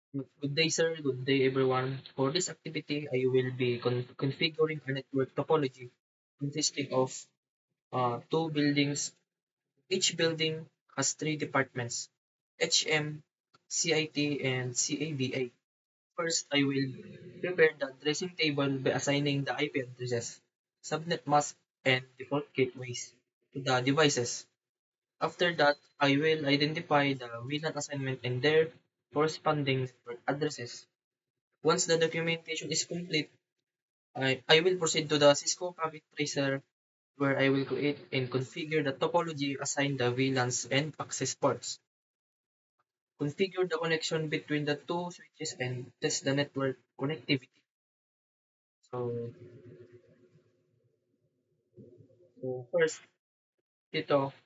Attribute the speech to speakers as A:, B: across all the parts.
A: Good day, sir. Good day, everyone. For this activity, I will be configuring a network topology consisting of two buildings. Each building has three departments: HM, CIT, and CABA. First, I will prepare the addressing table by assigning the IP addresses, subnet mask, and default gateways to the devices. After that, I will identify the VLAN assignment and their corresponding network addresses. Once the documentation is complete, I will proceed to the Cisco Packet Tracer where I will create and configure the topology, assign the VLANs and access ports, configure the connection between the two switches, and test the network connectivity. So, first, dito,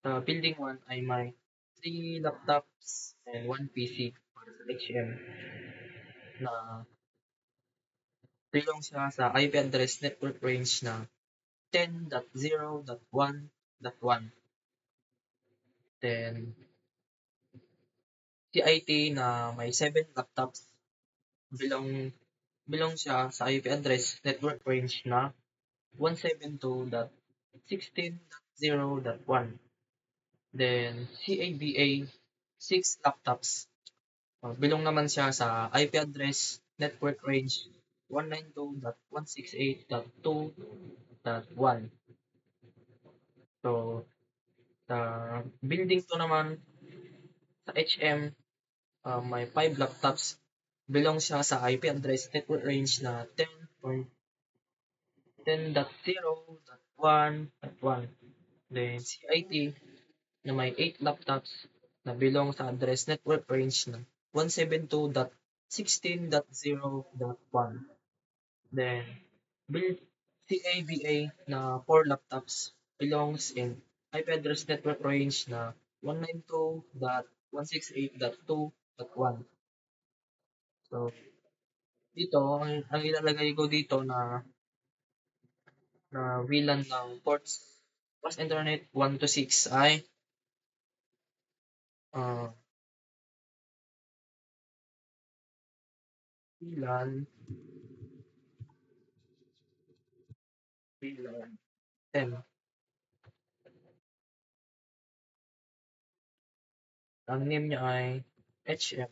A: sa building 1 ay may 3 laptops and 1 PC para sa HM na bilong siya sa IP address network range na 10.0.1.1. Then, CIT na may 7 laptops belong belong siya sa IP address network range na 172.16.0.1. Then CABA 6 laptops. Belong naman siya sa IP address network range 192.168.2.1. So sa building 2 naman sa HM, may 5 laptops. Belong siya sa IP address network range na 10.10.0.1.1. Then CIT na may 8 laptops na belong sa address network range na 172.16.0.1. Then build CABA na 4 laptops belongs in IP address network range na 192.168.2.1. So dito, ang ilalagay ko dito na VLAN ng ports bus internet 1 to 6 ay uh, VLAN, VLAN 10. Ang name niya ay HM.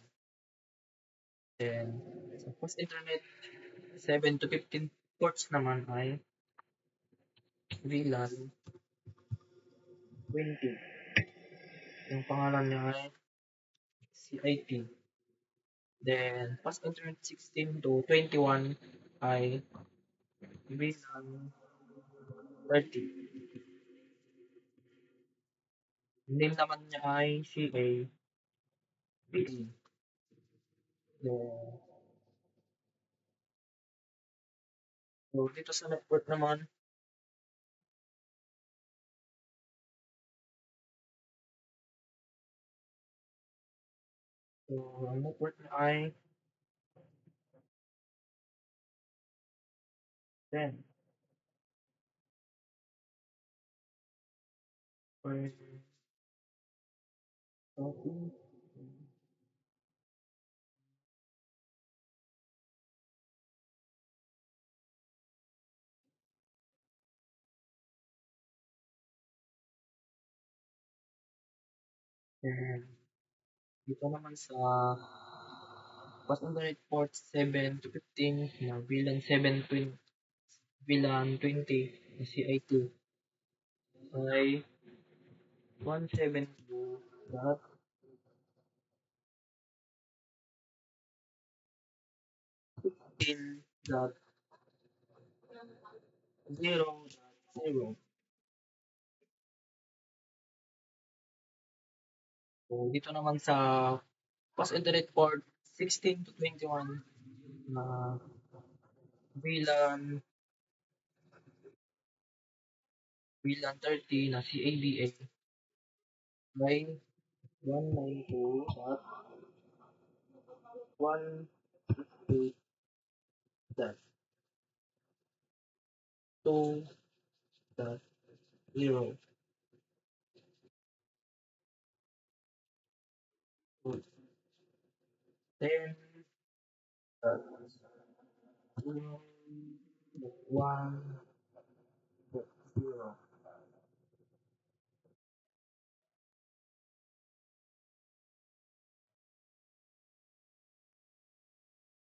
A: Then, sa bus internet 7 to 15 ports naman ay VLAN 20. Yung pangalan niya ay CIT. Then, bus internet 16 to 21 ay VLAN 30. Name naman niya ay CABE. Then, so dito sa network naman, so ang network niya ay 10. Or, copy. And dito naman sa bus internet port 7 to 15 na VLAN 20 na CI2 ay 172.16.0.0. So dito naman sa bus internet port 16 to 21 na VLAN VLAN 30 na CABA ay 192.168.2.0. 10, dot 0, dot 1, dot 0.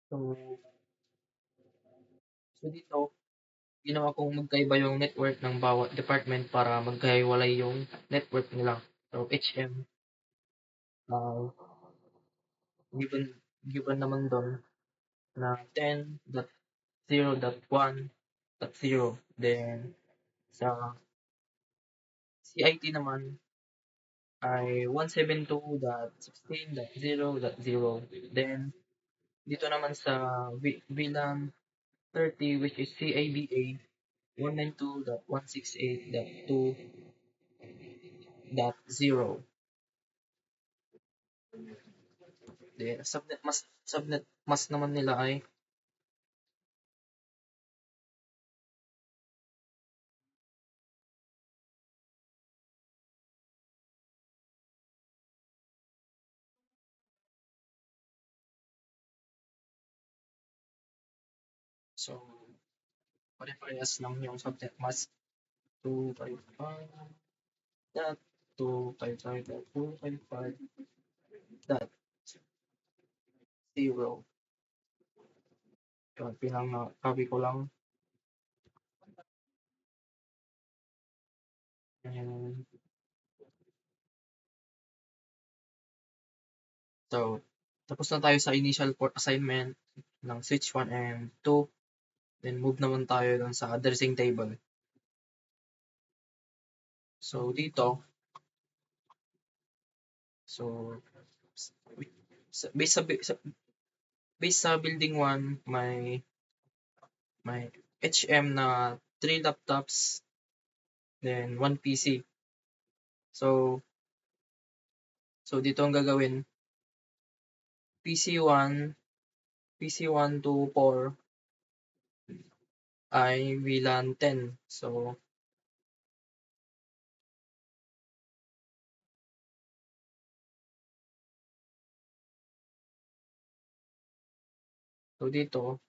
A: So, so dito, ginawa kong magkaiba yung network ng bawat department para magkahiwalay yung network nila. So, HM, uh, given given naman doon na 10.0.1.0. Then, sa CIT naman ay 172.16.0.0. Then, dito naman sa VLAN 30 which is CIBA 192.168.2.0. Then, subnet mas naman nila ay so pare-parehas lang yung subnet mask 255 dot 255 dot 255 dot 0. Yun, pinang-copy ko lang. And so, tapos na tayo sa initial port assignment ng switch 1 and 2. Then move naman tayo dun sa addressing table. So dito, so based sa building 1 may HM na 3 laptops then 1 PC. So dito ang gagawin PC1 PC1 to 4 ay VLAN 10. So dito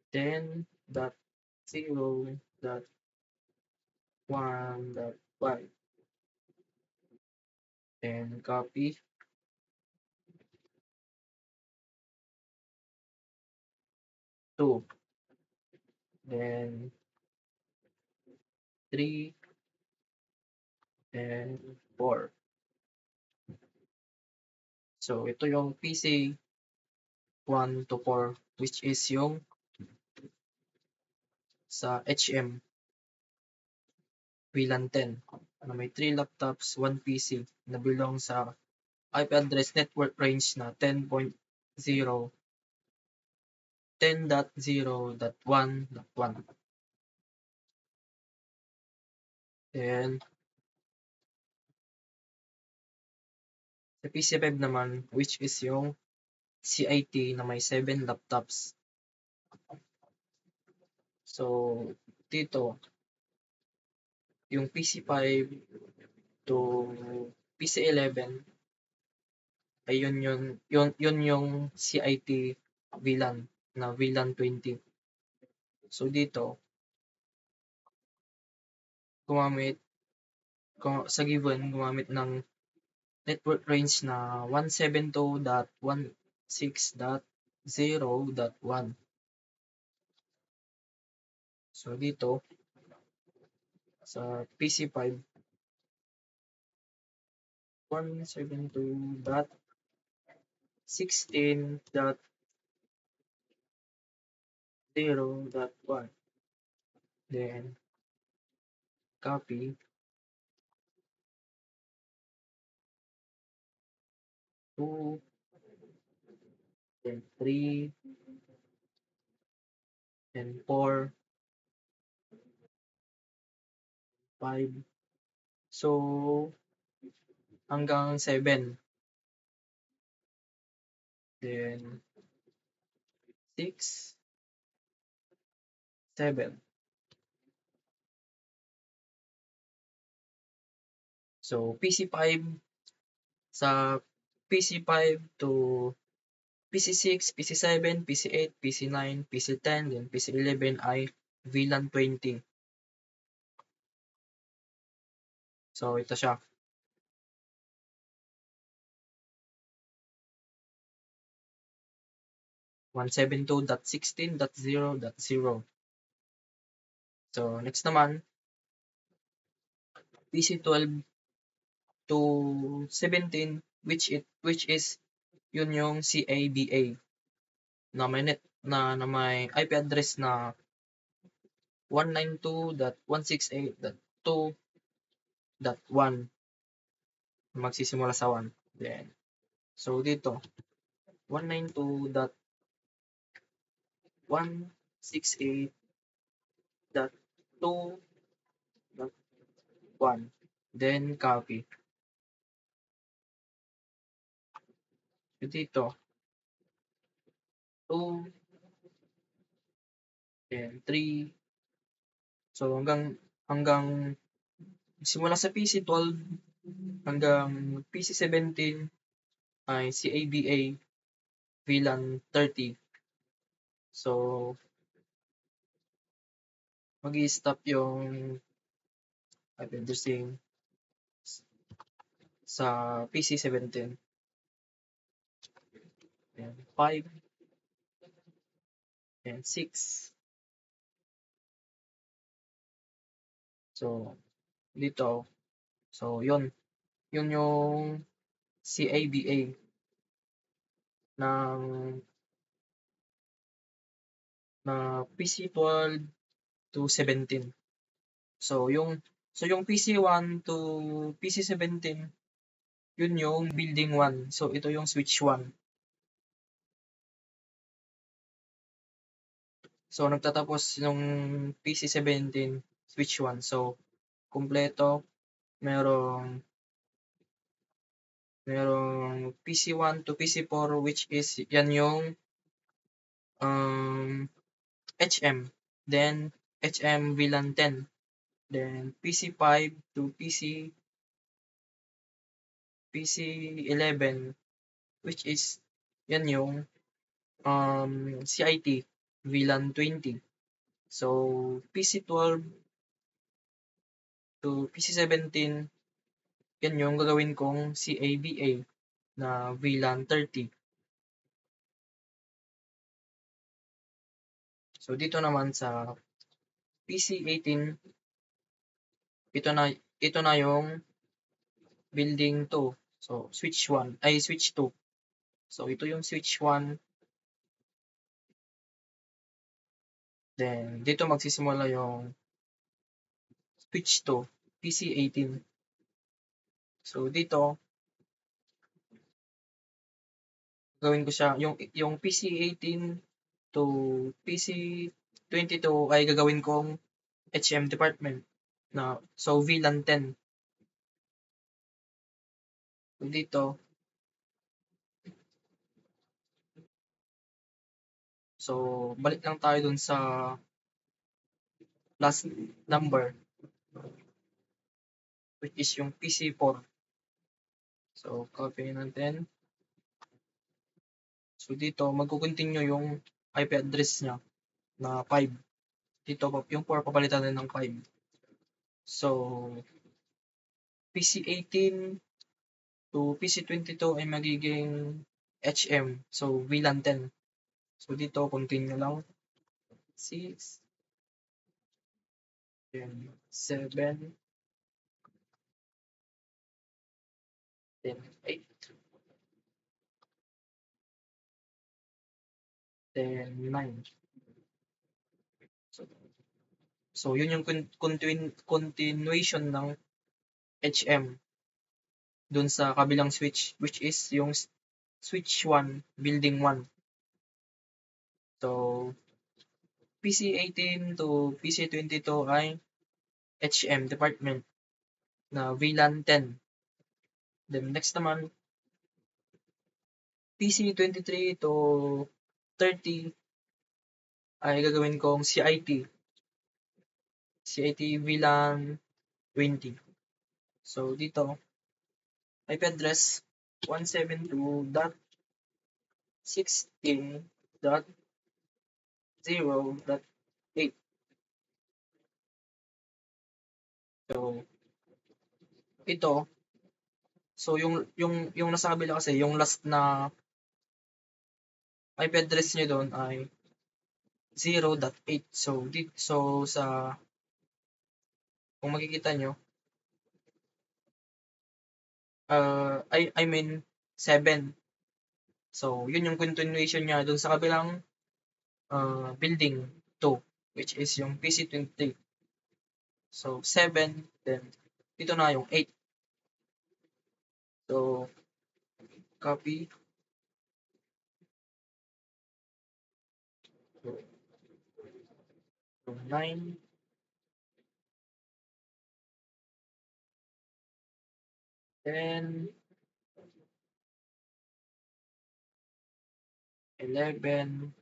A: 10.0.1.5 then copy 2 then 3 and 4. So ito yung PC 1 to 4 which is yung sa HM VLAN 10 na may 3 laptops, 1 PC na belong sa IP address network range na 10.0 10.0.1.1. Then sa PC5 naman which is yung CIT na may 7 laptops. So dito yung PC5 to PC11 ay yun yung CIT VLAN na VLAN 20. So dito gumamit sa given gumamit ng network range na 172.16.0.1. So dito sa PC5 172.16.0.1 then copy 2 then 3 then 4 5 so hanggang 7 then 6 7. So PC5 sa PC5 to PC6, PC7, PC8, PC9, PC10, then PC11 ay VLAN 20. So, ito siya. 172.16.0.0. So, next naman, PC12 to 17, which is yun yung CABA na may IP address na 192.168.2.1 magsisimula sa 1. Then, so dito, 192.168.2.1. Then, copy. So dito, 2, then 3. So, hanggang simula sa PC12 hanggang PC17 ay CABA VLAN 30. So, mag-i-stop yung IP addressing sa PC17. Ayan, 5 and 6. So, dito, so yun yung CABA ng na PC12 to 17. So, yung PC1 to PC17, yun yung building 1. So, ito yung switch 1. So, nagtatapos yung PC17, switch 1. So, kumpleto, merong PC1 to PC4, which is yan yung HM. Then, HM VLAN 10. Then, PC5 to PC11, which is yan yung CIT VLAN 20. So, PC12 to PC17, yan yung gagawin kong CABA na VLAN 30. So, dito naman sa PC18, ito na yung building 2. So, switch 1, ay switch 2. So, ito yung switch 1. Then, dito magsisimula yung switch 2, PC18. So, dito, gawin ko siya, yung PC18 to PC22 ay gagawin kong HM department na, so VLAN 10. So, dito, so, balik lang tayo dun sa last number, which is yung PC4. So, copy natin. So, dito, magkukontinue yung IP address niya na 5. Dito, yung 4 papalitan din ng 5. So, PC18 to PC22 ay magiging HM. So, VLAN 10. So, dito, continue lang. 6, then 7, then 8, then 9. So yun yung continuation ng HM dun sa kabilang switch, which is yung switch 1, building 1. So, PC18 to PC22 ay HM department na VLAN 10. Then next naman, PC23 to 30 ay gagawin kong CIT VLAN 20. So dito, IP address 172.168.2.1. 16.0.8. So, ito, so yung nasa kabila kasi, yung last na IP address niyo doon ay 0.8. So sa kung makikita niyo, I mean 7. So, yun yung continuation niya doon sa kabilang building 2, which is yung PC-23. So, 7, then dito na yung 8. So, copy. So, 9, 10, 11,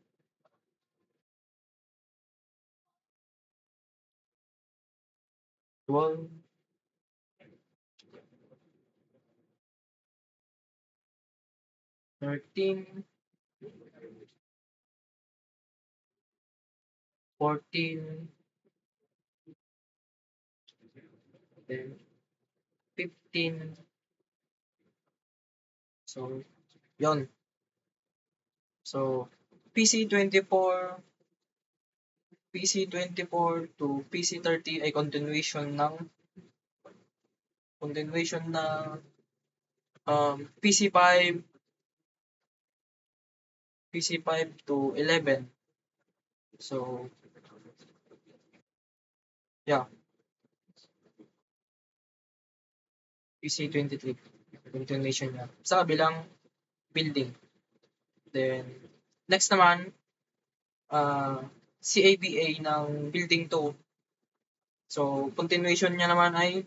A: 12, 13, 14, then 15. So, yon. So, PC-24, PC-24 to PC-30 ay continuation ng PC5, PC5 to 11. So, yeah, PC-23, continuation niya sa kabilang building. Then, next naman, CABA ng building 2. So, continuation niya naman ay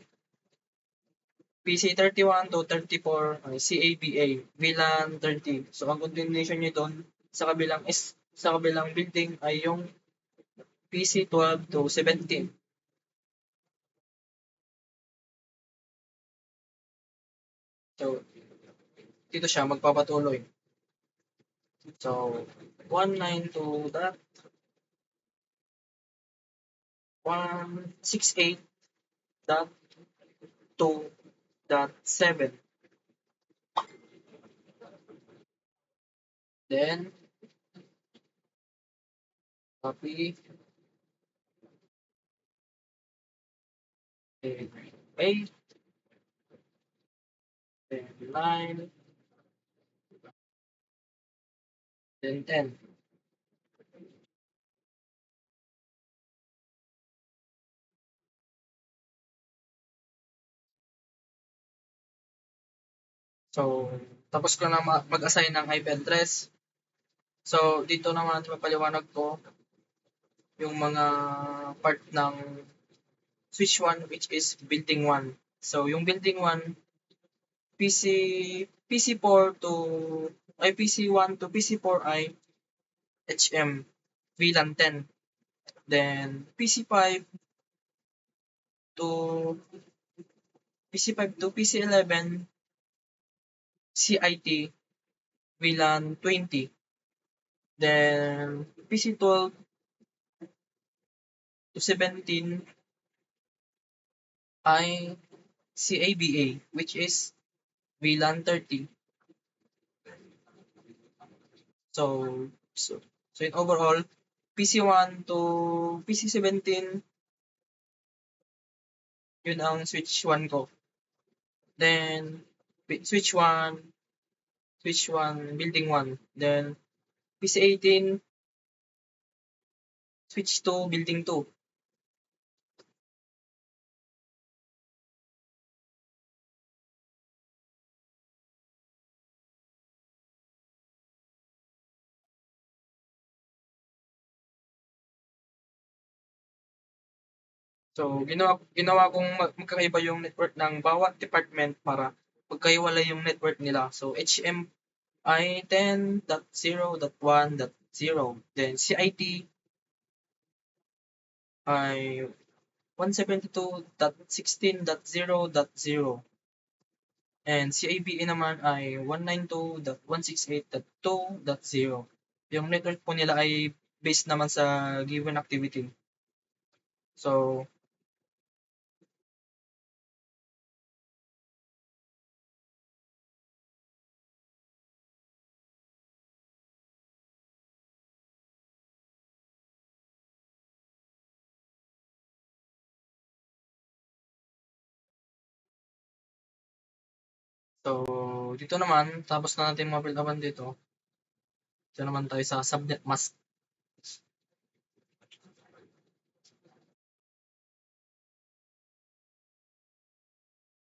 A: PC-31 to 34 ay CABA, VLAN 30. So, ang continuation niya doon sa kabilang building ay yung PC-12 to 17. So, dito siya magpapatuloy. So, 192 dot 168 dot 2 dot 7. Then, copy, then 8, then 9, then 10. So, tapos ko na mag-assign ng IP address. So, dito naman mapaliwanag ko yung mga part ng switch 1, which is building 1. So, yung building 1, PC PC4 to PC1 to PC4 ay HM VLAN 10. Then PC5 to PC5 to PC11 CIT VLAN 20. Then PC12 to 17 ay CABA, which is VLAN 30. So, so, so in overall, PC1 to PC17, yun ang switch 1 ko. Then, switch 1, switch 1, building 1. Then, PC18, switch 2, building 2. So, ginawa kong magkakaiba yung network ng bawat department para magkahiwalay yung network nila. So, HM ay 10.0.1.0. Then, CIT ay 172.16.0.0. And CABA naman ay 192.168.2.0. Yung network po nila ay based naman sa given activity. So, so dito naman, tapos na natin mga build dito. Dito naman tayo sa subnet mask.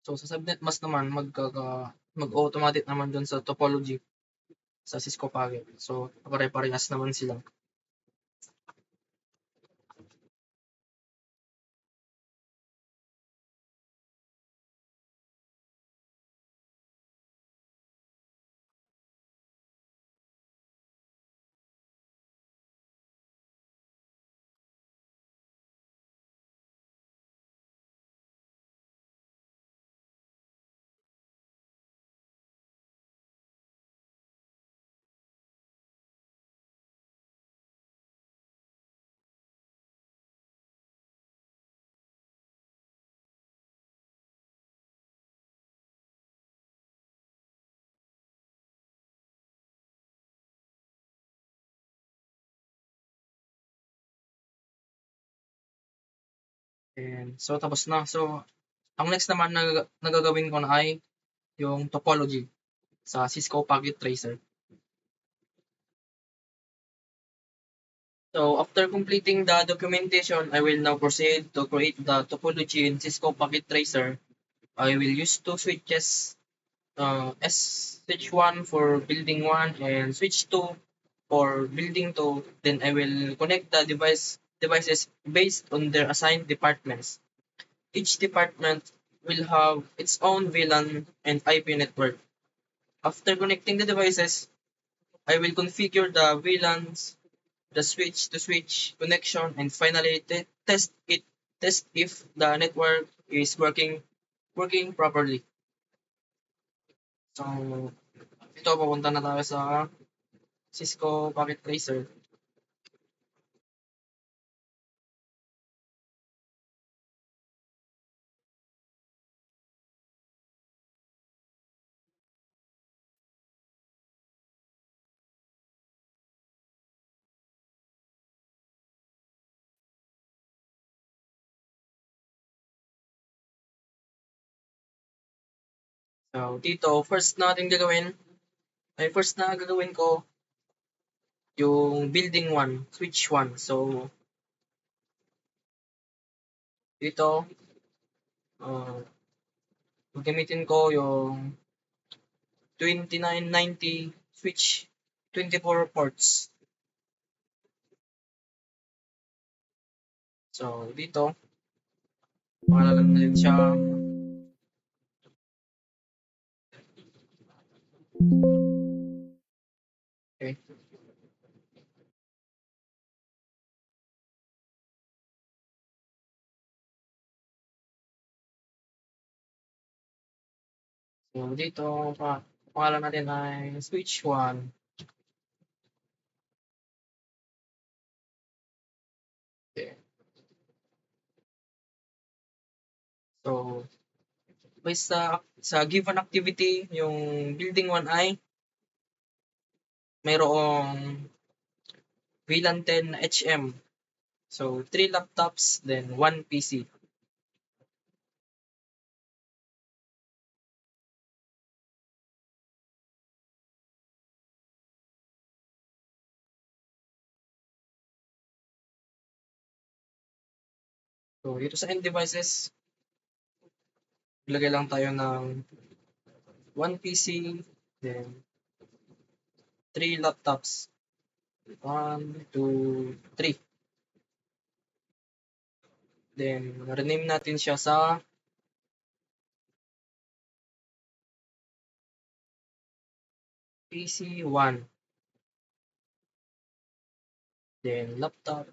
A: So, sa subnet mask naman, mag-automatic naman dun sa topology sa Cisco Packet. So, pare-parehas naman sila. And, so, tapos na. So, ang next naman na gagawin ko na ay yung topology sa Cisco Packet Tracer. So, after completing the documentation, I will now proceed to create the topology in Cisco Packet Tracer. I will use two switches, S switch 1 for building 1 and switch 2 for building 2. Then I will connect the devices based on their assigned departments. Each department will have its own VLAN and IP network. After connecting the devices, I will configure the VLANs, the switch to switch connection, and finally test if the network is working properly. So, ito papunta na tayo sa Cisco Packet Tracer. So, dito, first na gagawin ko, yung building 1, switch 1. So, dito, uh, gagamitin ko yung 2990 switch 24 ports. So, dito, pangalan na din siya. Okay. So, dito, pangalan natin ay switch 1. Okay. So, based sa given activity, yung building 1 ay mayroong VLAN 10 na HM. So, 3 laptops, then 1 PC. So, dito sa end devices, ilagay lang tayo ng 1 PC, then 3 laptops. 1, 2, 3. Then, rename natin siya sa PC1. Then, laptop.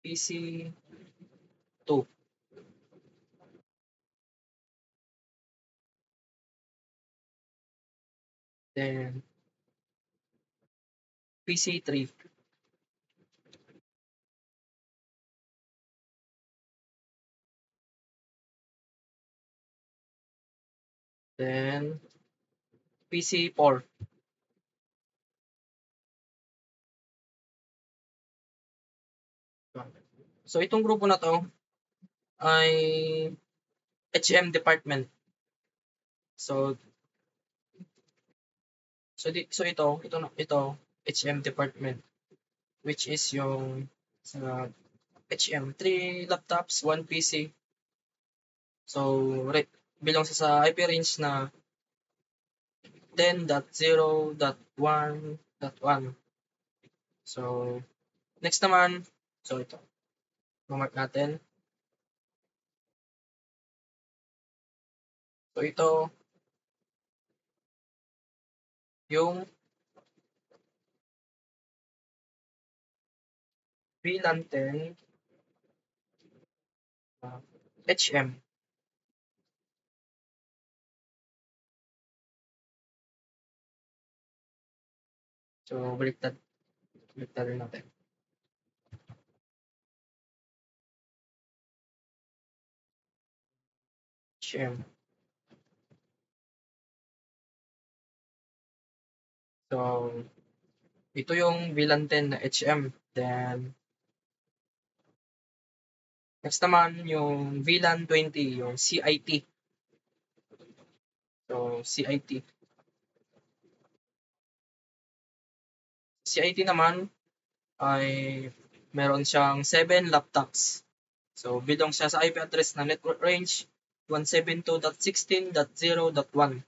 A: PC 2, then PC 3, then PC 4. So itong grupo na 'to ay HM department. So ito HM department, which is yung sa HM, 3 laptops, 1 PC. So belong sa IP range na 10.0.1.1. So next naman, so ito, mark natin. So ito yung VLAN 10 HM. So baliktad rin natin. HM. So ito yung VLAN 10 na HM. Then next naman yung VLAN 20, yung CIT. So CIT. CIT naman ay meron siyang 7 laptops. So bilong siya sa IP address na network range 172.16.0.1.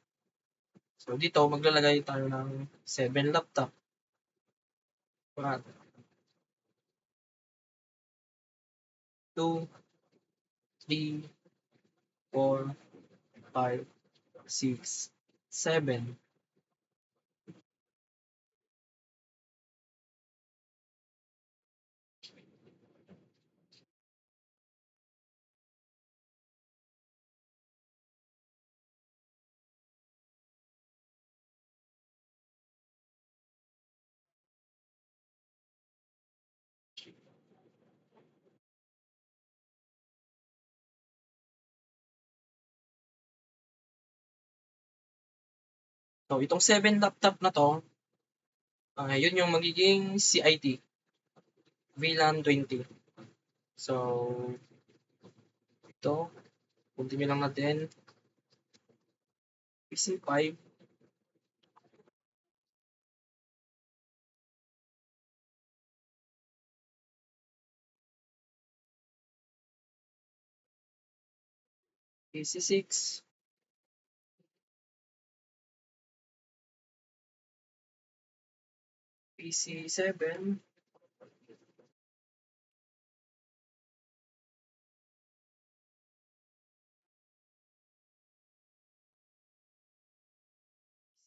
A: So dito maglalagay tayo ng 7 laptop. 2, 3, 4, 5, 6, 7. So itong 7 laptop na to, yun yung magiging CIT, VLAN 20. So ito, continue lang natin. PC5, PC6, PC7,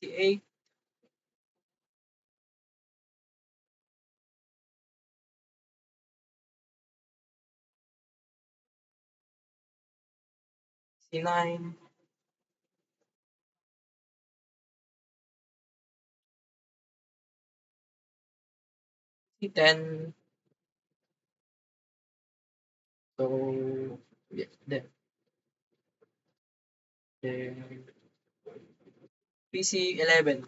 A: C8, C9, C10. So yeah, then PC11.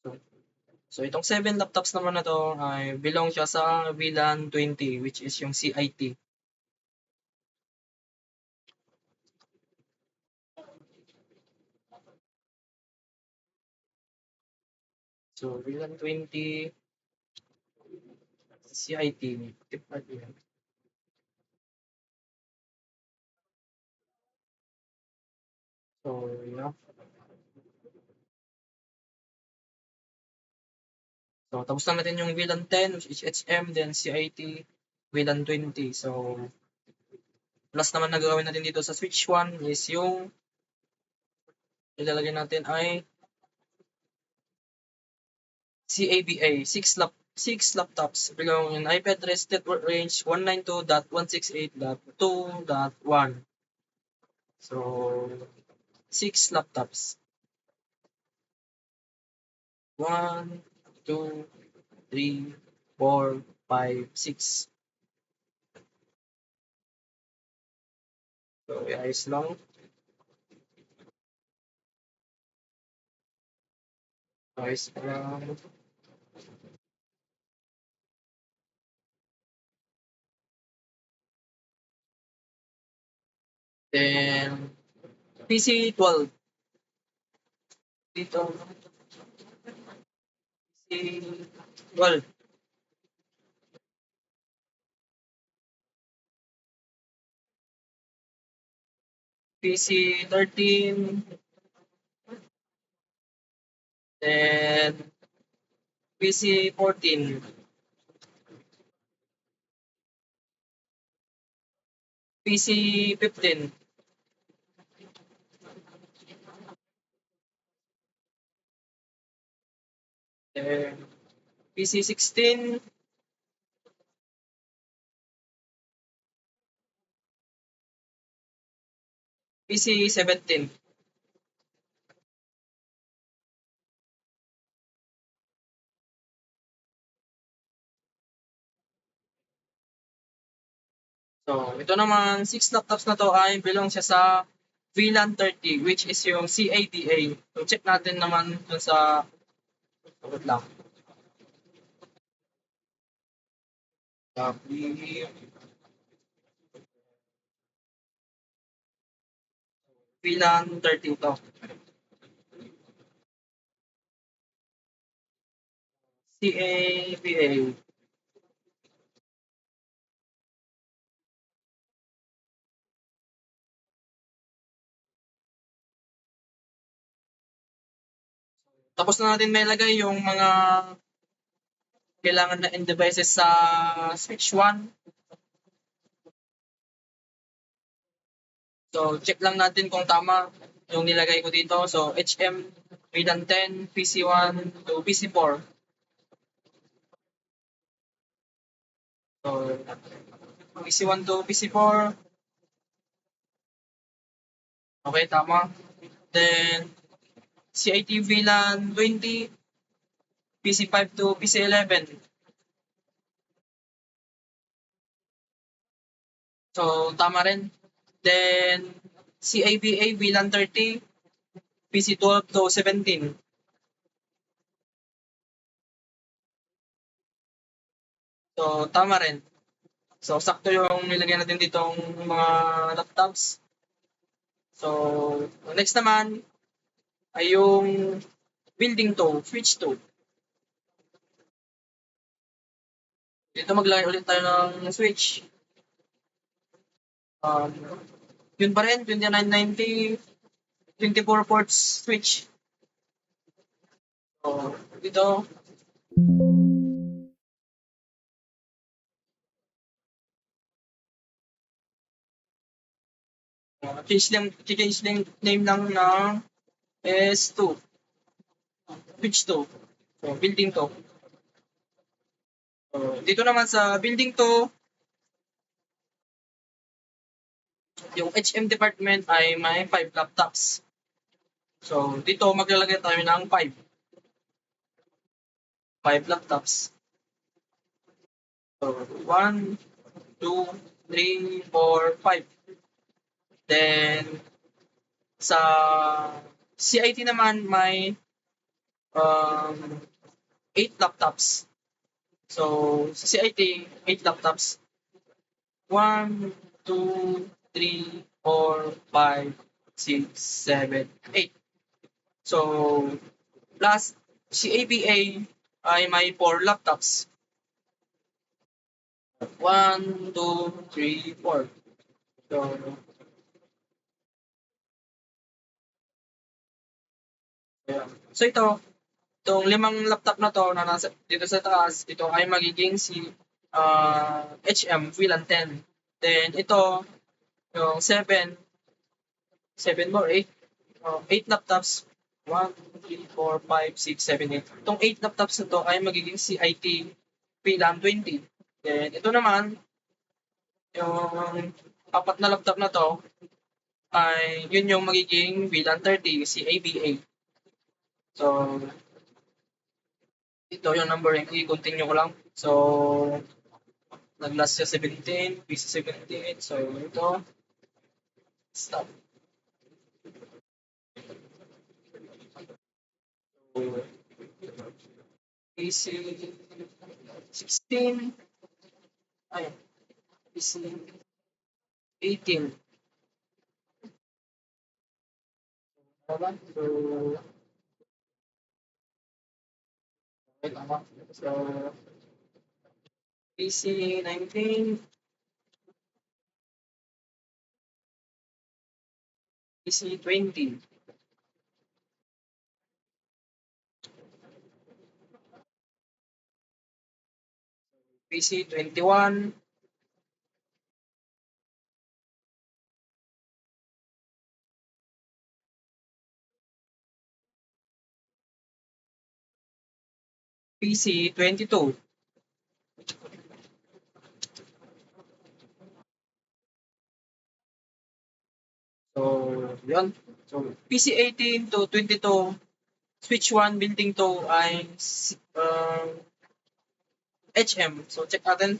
A: So, so itong 7 laptops naman na to ay belong siya sa VLAN 20, which is yung CIT. So VLAN 20, CIT, department. So yeah. So tapos na natin yung VLAN 10, which is HM, then CIT, VLAN 20. So last naman na gagawin natin dito sa switch 1 is yung ilalagay natin ay CABA, 6 6 laptops belonging in IP address network range 192.168.2.1. So, 6 laptops. 1, 2, 3, 4, 5, 6. So, ayos lang. Ayos lang. Then, PC 12. Dito, PC 12. PC 13. Then, PC 14. PC 15. Then, PC 16. PC 17. So, ito naman, 6 laptops na to ay belong siya sa VLAN 30, which is yung CADA. So, check natin naman dun sa, wait lang, sa VLAN 30 to. CADA. Tapos na natin may lagay yung mga kailangan na end devices sa switch 1. So, check lang natin kung tama yung nilagay ko dito. So, HM VLAN 10, PC1 to PC4. So, PC1 to PC4. Okay, tama. Then, CIT VLAN 20, PC5 to PC11. So, tama rin. Then, CABA VLAN 30, PC12 to 17. So, tama rin. So, sakto yung nilagay natin ditong mga laptops. So, next naman ay yung building to, switch to. Dito maglagay ulit tayo ng switch. Um, yun pa rin, 2990, 24 ports switch. So, dito, change lang name lang ng S2, switch to. So, building to. So, dito naman sa building to, yung HM department ay may 5 laptops. So, dito maglalagay tayo ng 5. 5 laptops. So, 1, 2, 3, 4, 5. Then, sa CIT naman may 8 laptops. So, sa CIT, 8 laptops. 1, 2, 3, 4, 5, 6, 7, 8. So, plus CABA ay may 4 laptops. 1, 2, 3, 4. So, yeah. So itong 5 laptop na to na nasa dito sa taas, ito ay magiging si HM VLAN 10. Then ito, yung 7 more 8, 8 laptops. 1, 2, 3, 4, 5, 6, 7, 8. Itong 8 laptops na to ay magiging CIT VLAN 20. Then ito naman, yung apat na laptop na to, ay yun yung magiging VLAN 30, si ABA. So, ito yung number, i-continue ko lang. So, nag-last siya 17, PC 17. So, ito, stop. So, PC 16, ay, PC 18. Tama? So, wait, tama. So, PC 19, PC 20, PC 21, PC 22. So, yun. So, PC 18 to 22, switch 1, building 2 ay HM. So, check natin.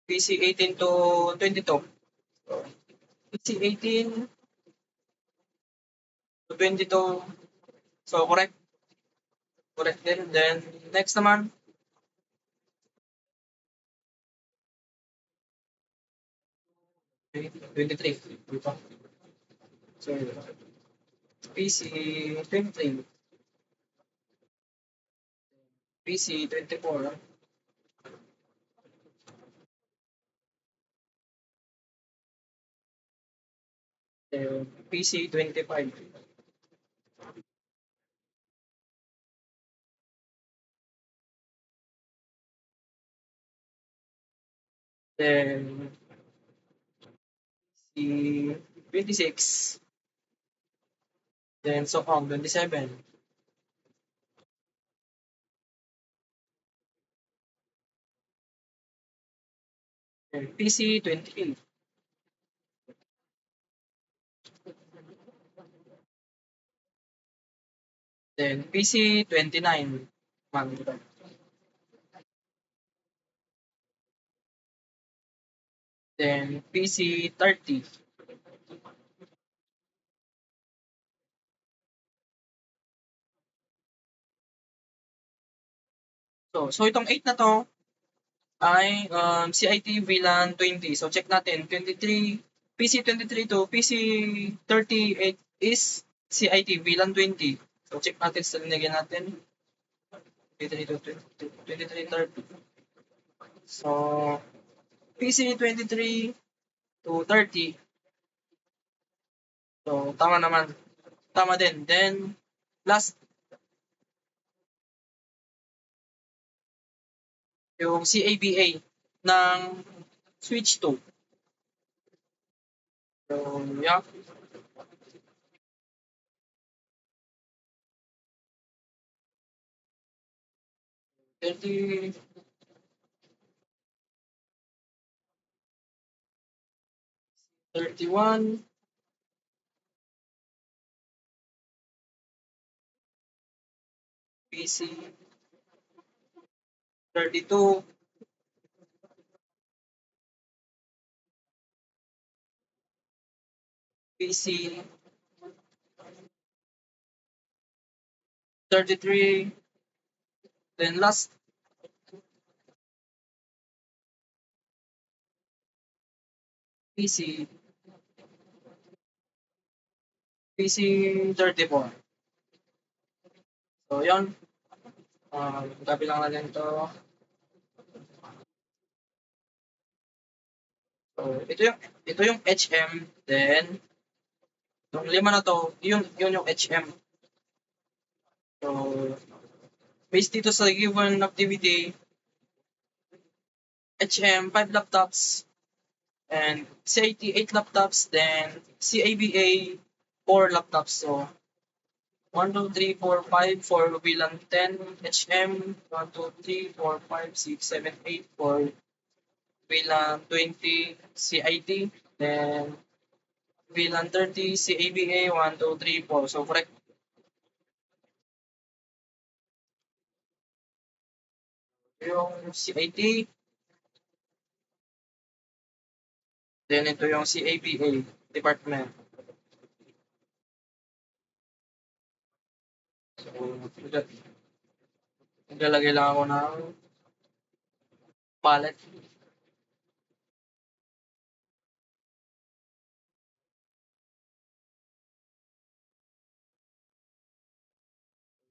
A: PC 18 to 22. So, PC 18 to 22. So, correct. Correct din. Then, next naman, 23. Ito. So, PC 23. PC 24. Then, PC 25. Then, PC 26. Then, so on, 27. Then, PC 28. Then, PC 29. Man, then, PC 30. So itong 8 na to ay CIT VLAN 20. So check natin, 23, PC 23 to PC 38 is CIT VLAN 20. So check natin sa linagyan natin, 23 to 23, 30. So PC 23 to 30. So tama naman. Tama din. Then last, yung CABA ng switch 2. So yeah, 30, 31, PC 32, PC 33, then last PC, PC 34. So, yun. Gabi lang natin ito. So, ito yung HM, then, yung lima na to, yun yung HM. So, based dito sa given activity, HM 5 laptops, and CIT 8 laptops, then CABA 4 laptops. So, 1, 2, 3, 4, 5 for VLAN 10 HM, 1, 2, 3, 4, 5, 6, 7, 8 for VLAN 20 CIT, then VLAN 30 CABA, 1, 2, 3, 4. So correct. Yung CIT, then ito yung CABA department. So, naglalagay lang ako ng palette.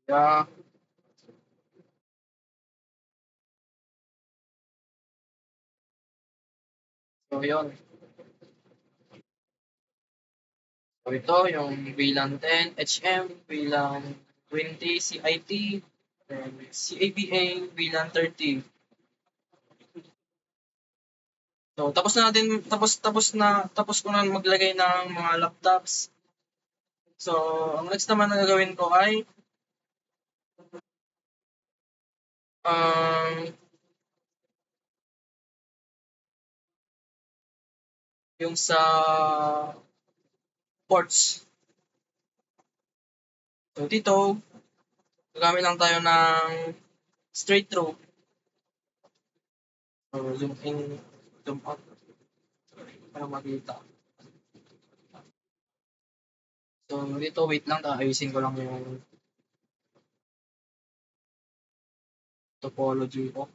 A: Yeah, so yun. So ito yung VLAN 10 HM, VLAN 20 CIT, then CABA, VLAN 30. So tapos ko na maglagay ng mga laptops. So ang next naman na gagawin ko ay um, yung sa ports. So dito, gagamit lang tayo ng straight through. So zoom in, zoom out para makita. So dito wait lang, ayusin ko lang yung topology ko.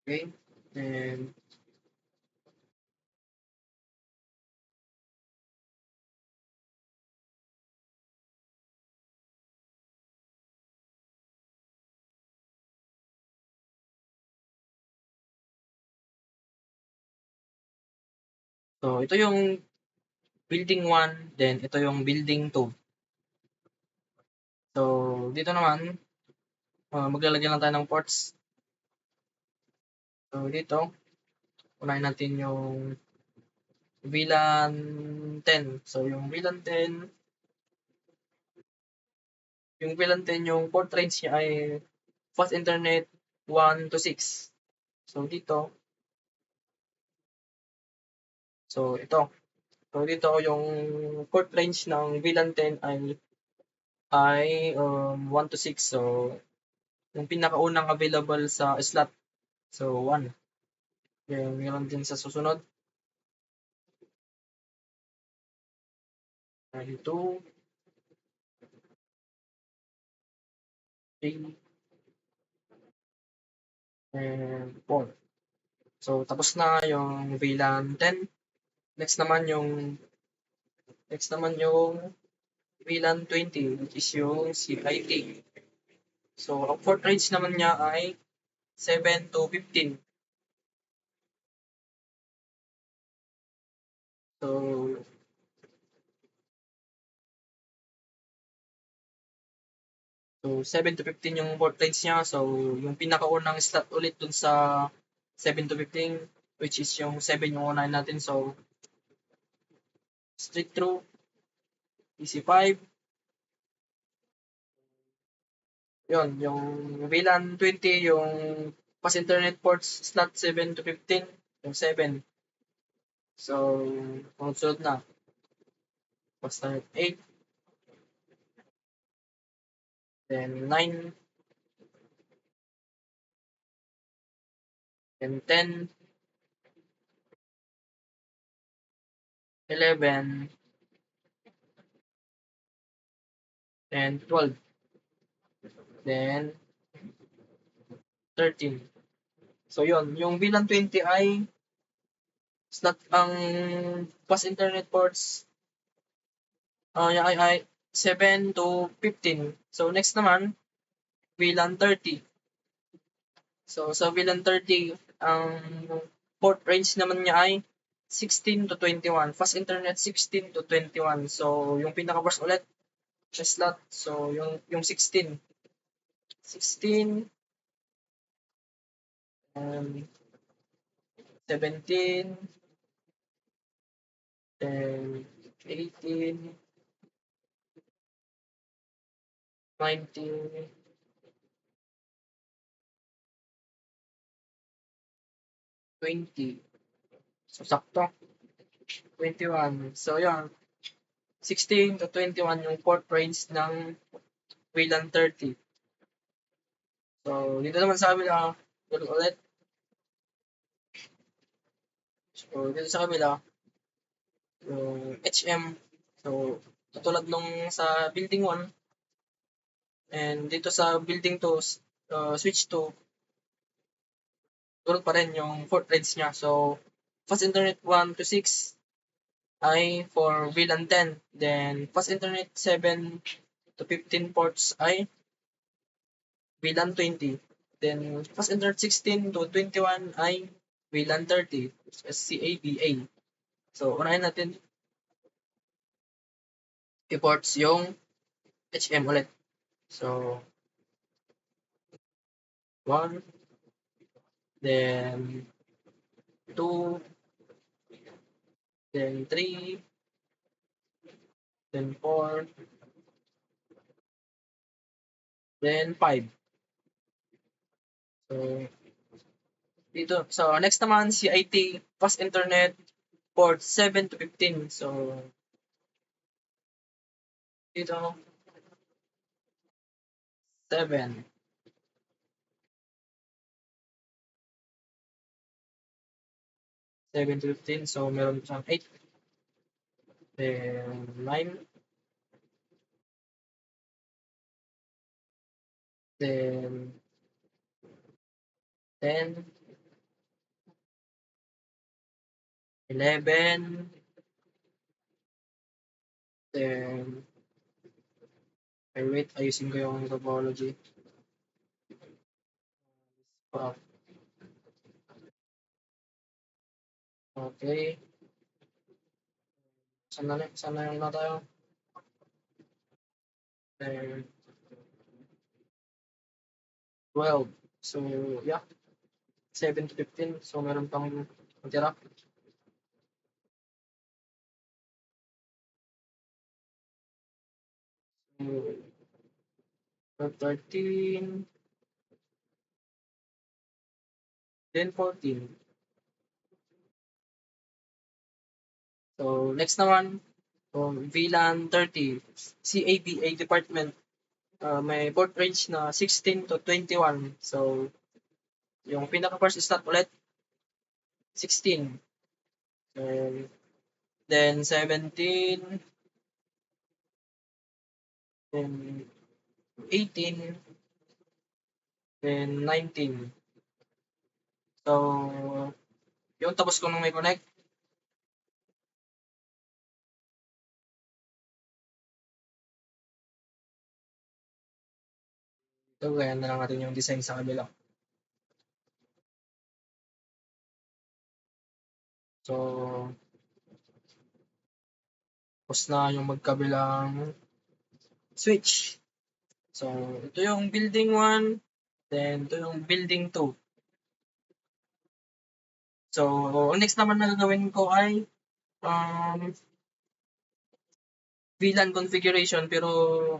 A: Okay. And so ito yung building 1, then ito yung building 2. So dito naman, maglalagay lang tayo ng ports. So dito, unahin natin yung VLAN 10. So yung VLAN 10, yung port range niya ay fast internet 1 to 6. So dito, so ito. So dito yung port range ng VLAN 10 ay 1 to 6. So yung pinakaunang available sa slot. So 1. Then meron din sa susunod ay 2, 3, and 4. So tapos na yung VLAN 10. Next naman yung VLAN 20, which is yung CIT. So ang port range naman niya ay 7 to 15. So, so 7 to 15 yung port range niya. So, yung pinakaunang slot ulit dun sa 7 to 15, which is yung 7 yung unahin natin. So, straight through, EC5. Yun, yung VLAN 20, yung pass internet ports slot 7 to 15, yung 7. So, sunod na, pass internet 8, then 9, then 10, 11, and 12, then 13. So, yun, yung VLAN 20 ay slot ang pass internet ports ay 7 to 15. So next naman, VLAN 30. So sa VLAN 30, ang port range naman niya ay 16 to 21. Fast internet 16 to 21. So yung pinaka-burst ulit na slot, so yung 16. 16 and 17 then 18, 19, 20. So, sakto, 21. So, yun, 16 to 21 yung fourth range ng Wayland 30. So, dito naman sa kabila, ganun ulit. So, dito sa kabila, yung HM. So, katulad nung sa building 1, and dito sa building 2, switch 2, tulad pa rin yung fourth range niya. So, fast internet 1 to 6 ay for VLAN 10. Then, fast internet 7 to 15 ports ay VLAN 20. Then, fast internet 16 to 21 ay VLAN 30, CABA. So, unahin natin i-ports yung HM ulit. So, 1, then 2, then 3, then 4, then 5. So, dito. So, next naman, CIT, fast internet, port 7 to 15. So, dito, 7. 7 to 15. So, meron siyang 8. Then, 9. Then, 10. 11. Then, ay wait, ayusin ko yung topology. Ah, okay. Saan na yung na tayo? Then, 12. So, yeah, 7 to 15. So, meron pang matira. So, 13, then 14. So, next naman, VLAN 30, CABA department. May port range na 16 to 21. So, yung pinaka-first slot ulit, 16. And then 17, then 18, then 19. So, yung tapos ko nung may connect, ito, gaya na lang natin yung design sa kabila. So, tapos na yung magkabilang switch. So, ito yung building 1, then ito yung building 2. So, ang next naman na gagawin ko ay um, VLAN configuration, pero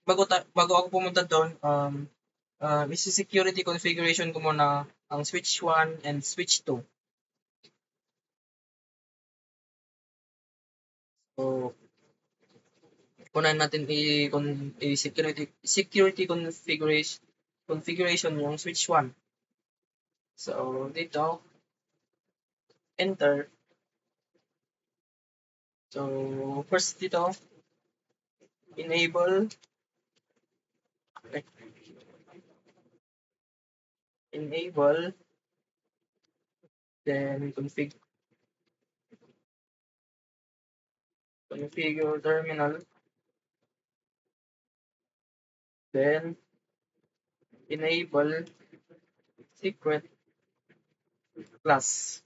A: bago ako pumunta doon, isi-security configuration ko muna ang switch 1 and switch 2. So, unahin natin security configuration yung switch 1. So, dito, enter. So, first dito, enable, enable, then configure terminal, then enable secret class,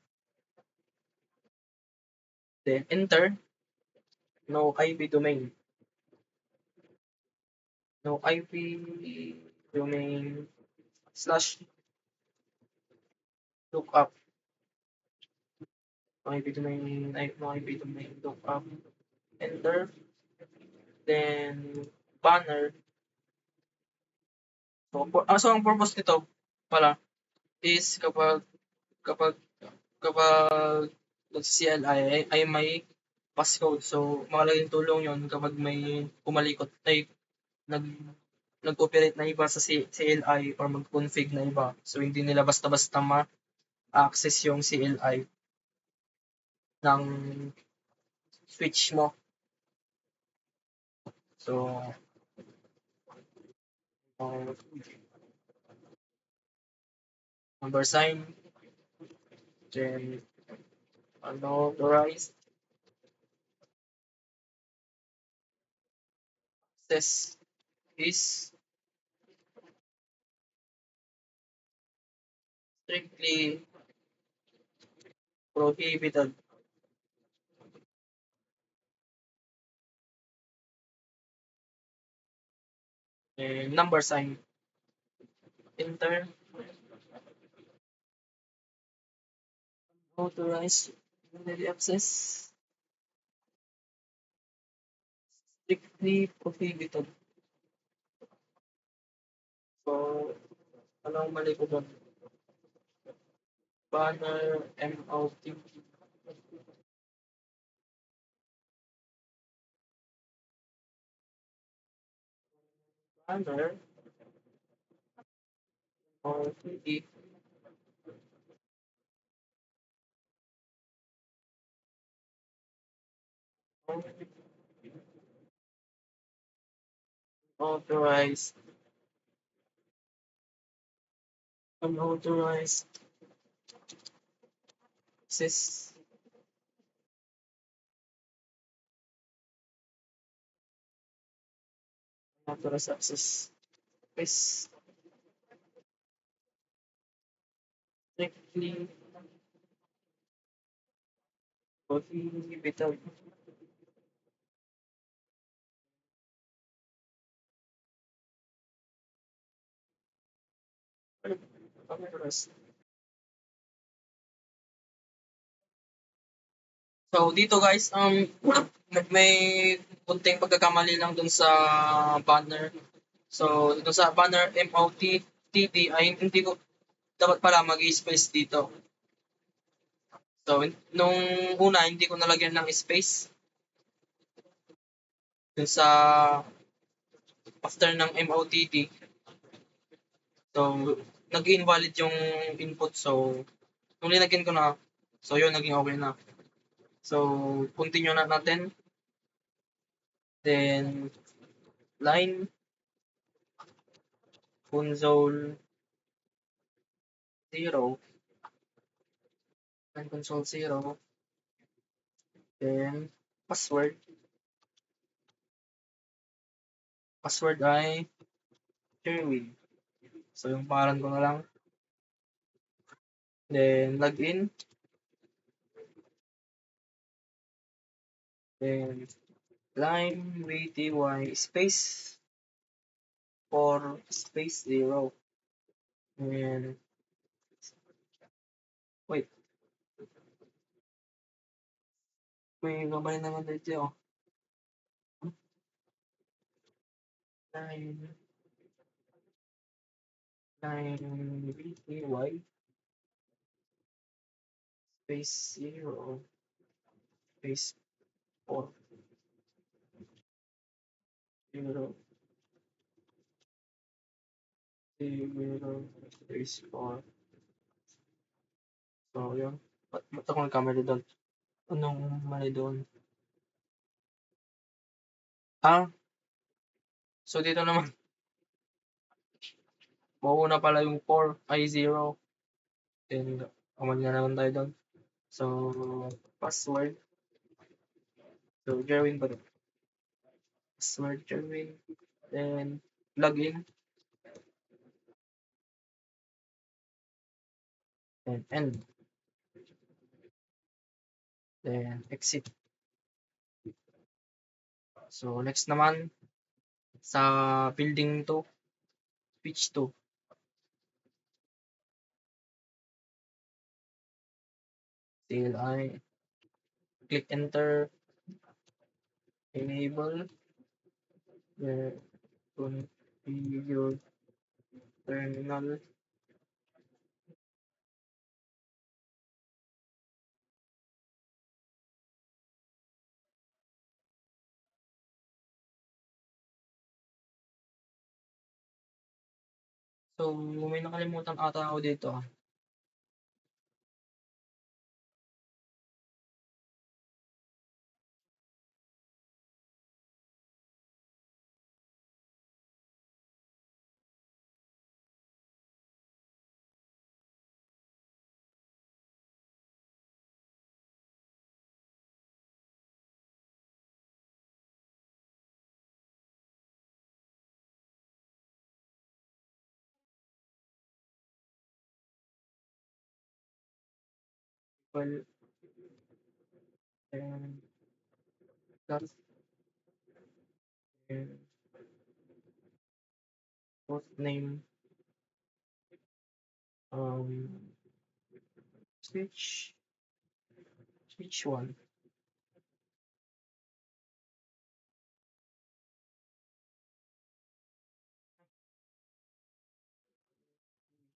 A: then enter, no IP domain, no IP domain slash lookup. makikita mo yung look up, enter, then banner. So ang purpose nito pala is kapag kapag nagsi-CLI ay may passcode. So malaking tulong 'yon kapag may pumalikot ay nag nag-operate na iba sa CLI or mag-config na iba. So hindi nila basta-basta ma-access yung CLI ng switch mo. So, number sign, then unauthorized access is strictly prohibited. And number sign, enter, authorized internet access, strictly prohibited. So, anong mali ko doon? Banner, MOT, banner, MOT, authorized, unauthorized access, unauthorized access is strictly prohibited. Unauthorized. So dito guys, may kunting pagkakamali lang dun sa banner. So dito sa banner MOT TV ay hindi ko dapat pala mag-space dito. So nung una hindi ko nalagyan ng space dun sa after ng MOTT. So nag-invalid yung input. So nung linagyan ko na, so yun naging okay na. So continue na natin. Then line console 0, line console 0, then password. Password ay Sherwin. So yung pangalan ko na lang. Then login. Then line VTY space 4 space 0. And wait, may gabay naman dito. Line VTY space 0 space 4 0 0 space 4. So yun. Ba't ako nagkamali doon? Anong mali doon? Ah, so dito naman, mauuna pala yung 4 ay 0. Then, kamali na naman tayo doon. So, password. So, Jerwin ba ito? Password Jerwin. Then, login. Then, end. Then, exit. So, next naman, sa building to, switch to. CLI. click enter, enable, then configure terminal. So, may nakalimutan ata ako dito. Well, and that's and post name, um, switch, switch one.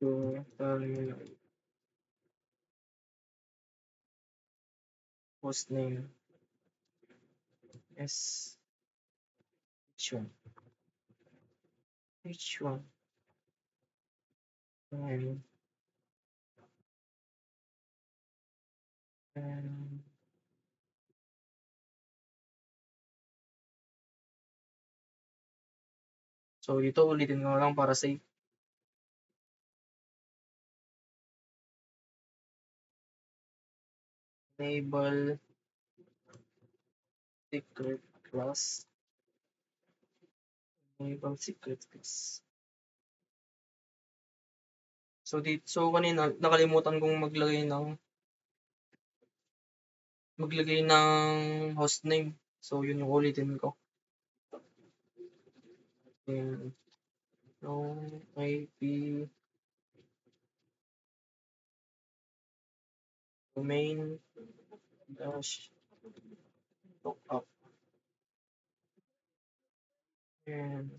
A: So, post name is which one? Which one? And, and so dito ulitin ko lang para safe. Enable secret class. Enable secret class. So kanina nakalimutan kong maglagay ng hostname. So yun yung ulitin ko. And yung IP domain dash lookup and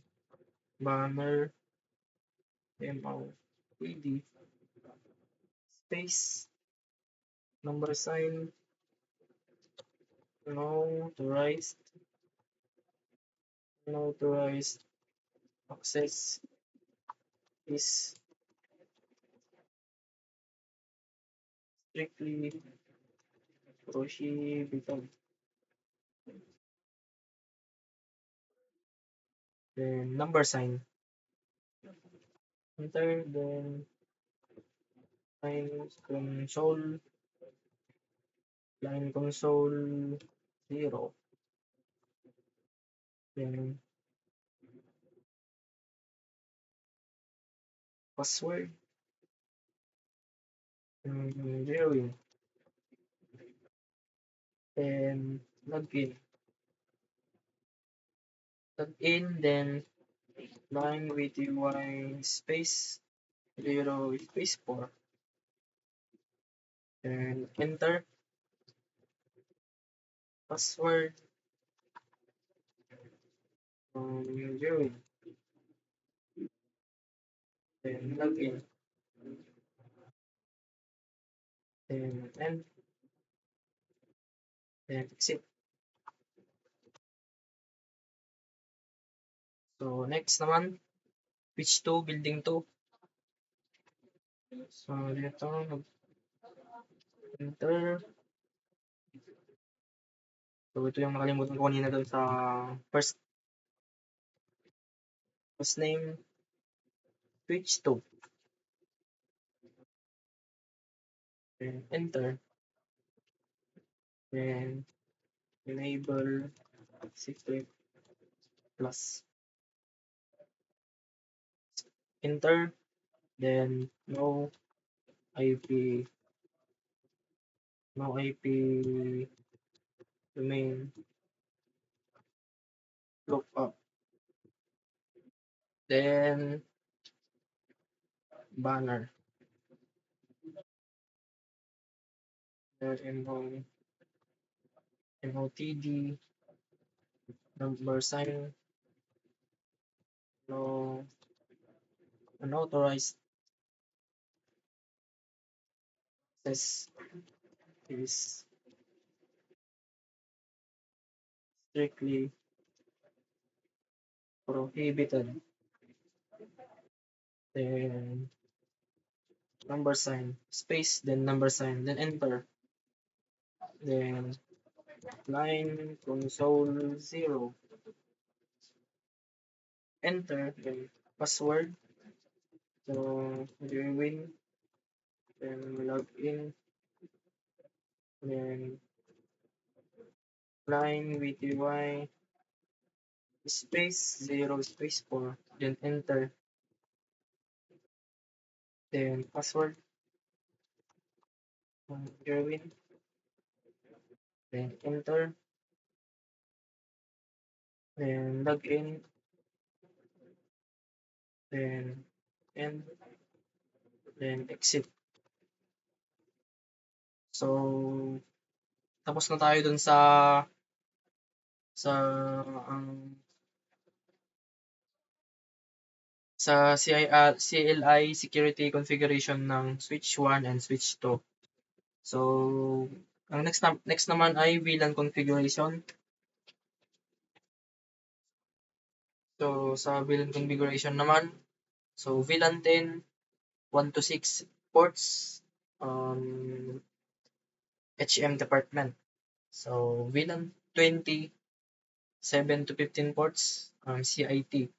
A: banner MRPD space number sign unauthorized unauthorized access is strictly prohibited. Then number sign. Enter then line console 0. Then password zeroing. Then login. Login then line with UI space 0 space 4. And enter password zeroing. Then login. Then end. Then exit. So next naman, switch to building 2. So dito enter. So ito yung nakalimutan ko kanina doon sa first name, switch to. Then enter. Then enable secret plus. Enter. Then IP, no IP domain lookup. Then banner. Then enable MOTD, number sign, no unauthorized access is strictly prohibited. Then number sign, space, then number sign, then enter. Then line console 0, enter, then password. So win, then log in, then line VTY, space 0 space 4, then enter, then password, win, then enter, then log in, then end, then exit. So tapos na tayo dun sa ang sa CLI security configuration ng switch 1 and switch 2. So ang next naman ay VLAN configuration. So sa VLAN configuration naman, so VLAN 10, 1 to 6 ports, HM department. So VLAN 20, 7 to 15 ports, CIT.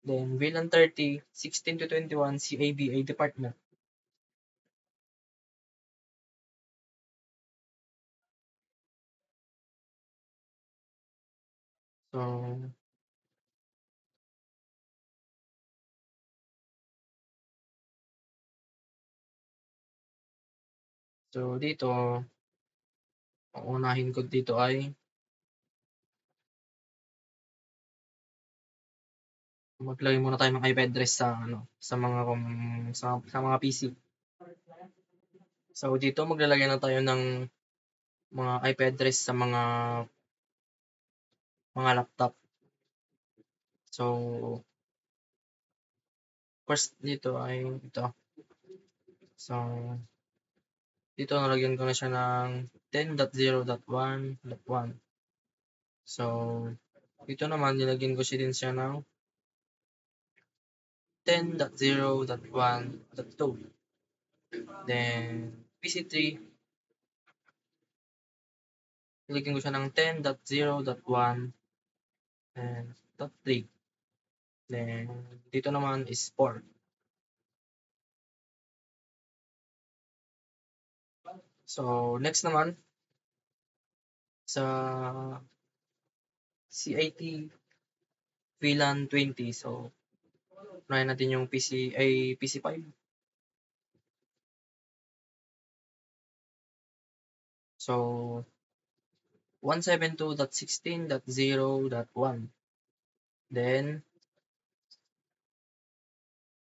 A: Then VLAN 30, 16 to 21, CABA department. So dito, ang unahin ko dito ay maglagay muna tayo ng IP address sa ano, sa mga sa mga PC. So dito maglalagay na tayo ng mga IP address sa mga laptop. So first dito ay ito. So dito nalagyan ko na siya ng 10.0.1.1. So dito naman nilagyan ko siya din siya ng 10.0.1.2. Then PC3 nilagyan ko siya ng 10.0.1 and .3. Then dito naman is 4. So next naman sa CIT VLAN 20. So unahin natin yung PC5. So 172.16.0.1. Then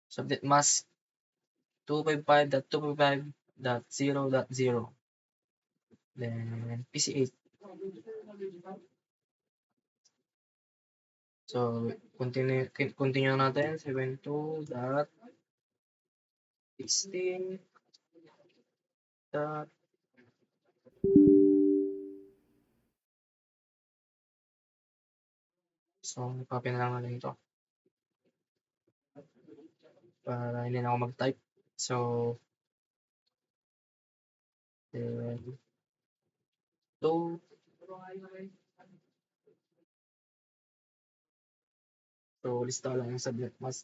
A: subnet mask 255.255.0.0. Then PC8. So continue natin 72.16. So copy na lang natin ito para hindi na ako mag-type. So then 2. So lista lang yung subnet mask.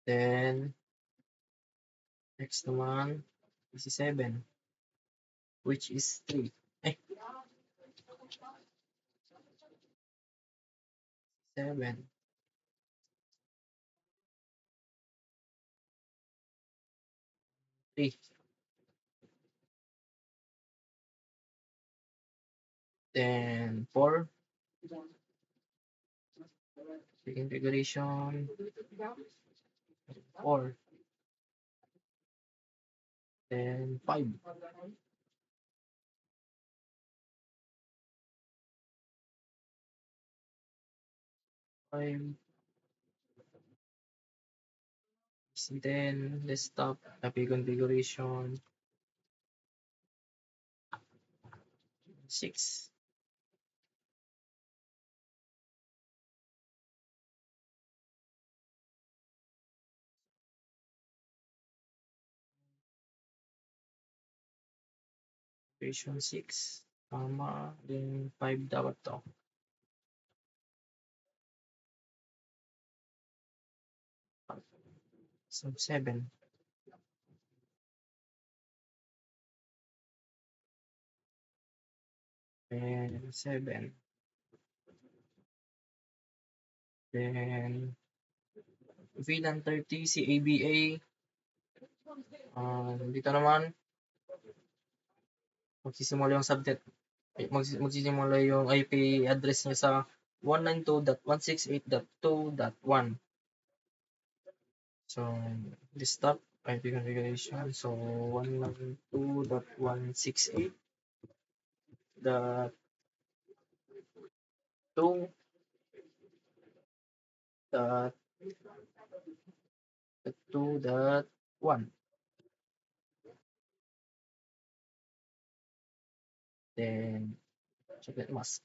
A: Then next naman PC7, which is 3. Eh, 7, 3. Then 4. configuration 4, then 5. 5, then desktop API configuration 6. Version 6, tama, then 5 dapat to. So 7, then 7, then VLAN 30 CABA, dito naman magsisimula yung subnet, magsisimula yung IP address niya sa 192.168.2.1. So desktop IP configuration, so 192.168.2.1, dot 2.1, then subnet mask.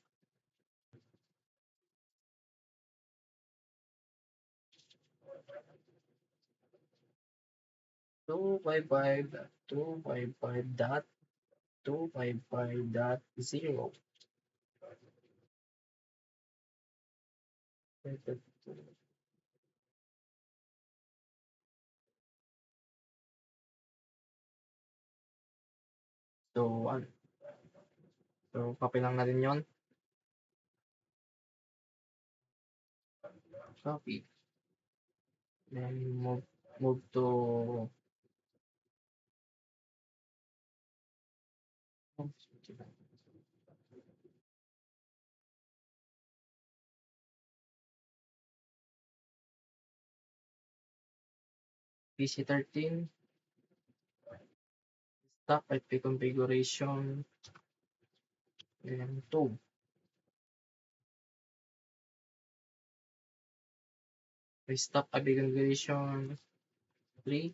A: Two five five dot 255.255.0. So, so copy lang natin yon, copy, then move to PC13, stop IP configuration, then 2, restop IP configuration 3,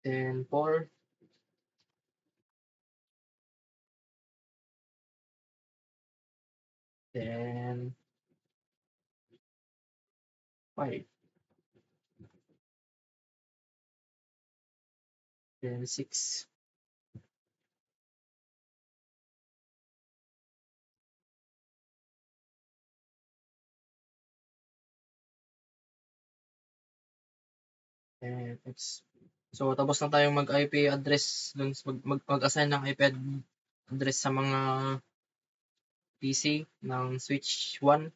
A: then 4, then 5, then 6, then X. So tapos na tayong mag IP address dun, mag-assign ng IP address sa mga PC ng switch 1.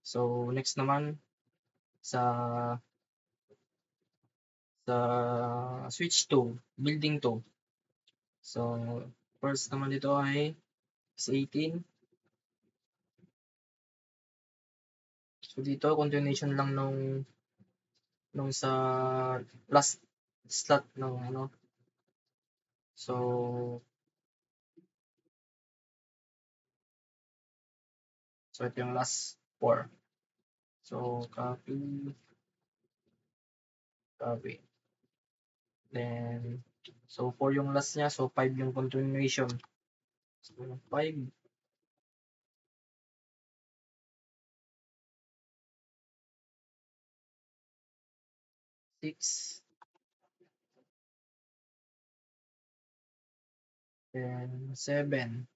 A: So next naman sa sa switch 2, building 2. So first naman dito ay X18. So dito continuation lang nung sa last slot ng ano. So ito yung last 4. So copy. Then so 4 yung last niya, so 5 yung continuation. So 5, 6, then 7,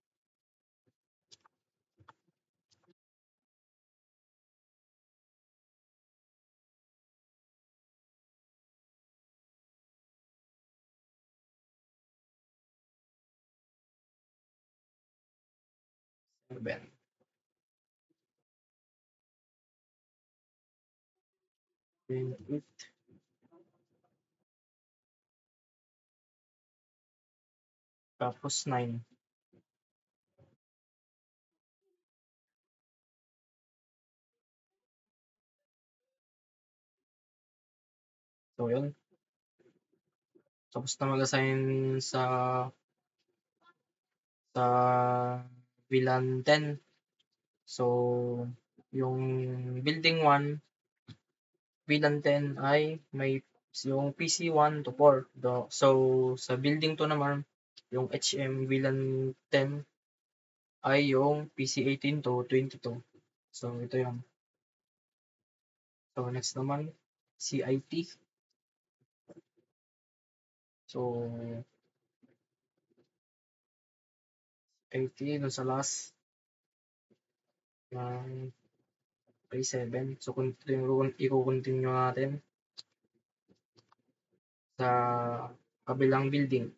A: 7, then 8, tapos 9. So, yun. Tapos na mag-assign sa VLAN 10. So, yung building 1, VLAN 10 ay may yung PC 1 to 4. So, sa building 2 naman, yung HM VLAN 10 ay yung PC 18 to 22. So, ito yun. So, next naman, CIT. So, IT dun sa last ng i7. So, i-continue natin sa kabilang building.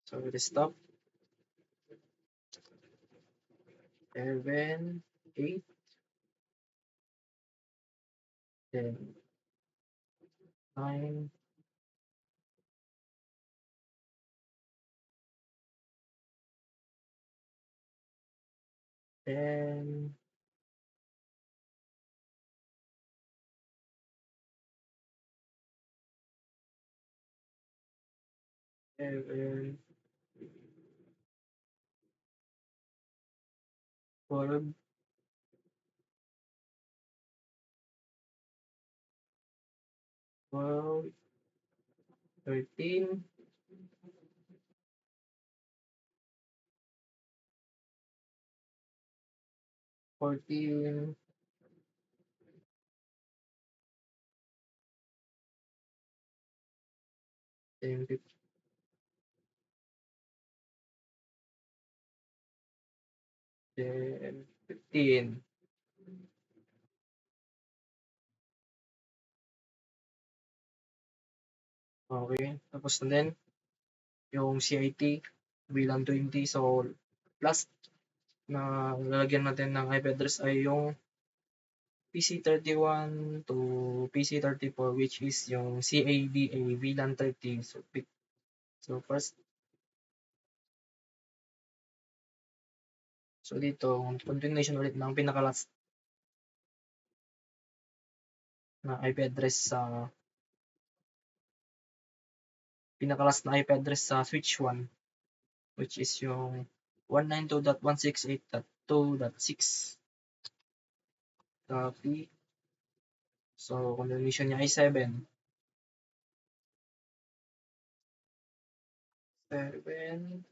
A: So, restop. 7, 8, 10, 9, 10, 11, 12, 12, 13, 14, 10, 15. Okay. Tapos na din yung CIT bilang 20. So, last na lalagyan natin ng IP address ay yung PC31 to PC34, which is yung CADA VLAN 30. So first, so dito, continuation ulit ng pinaka-last na IP address sa switch 1, which is yung 192.168.2.6. Copy. So, continuation niya ay 7. 7,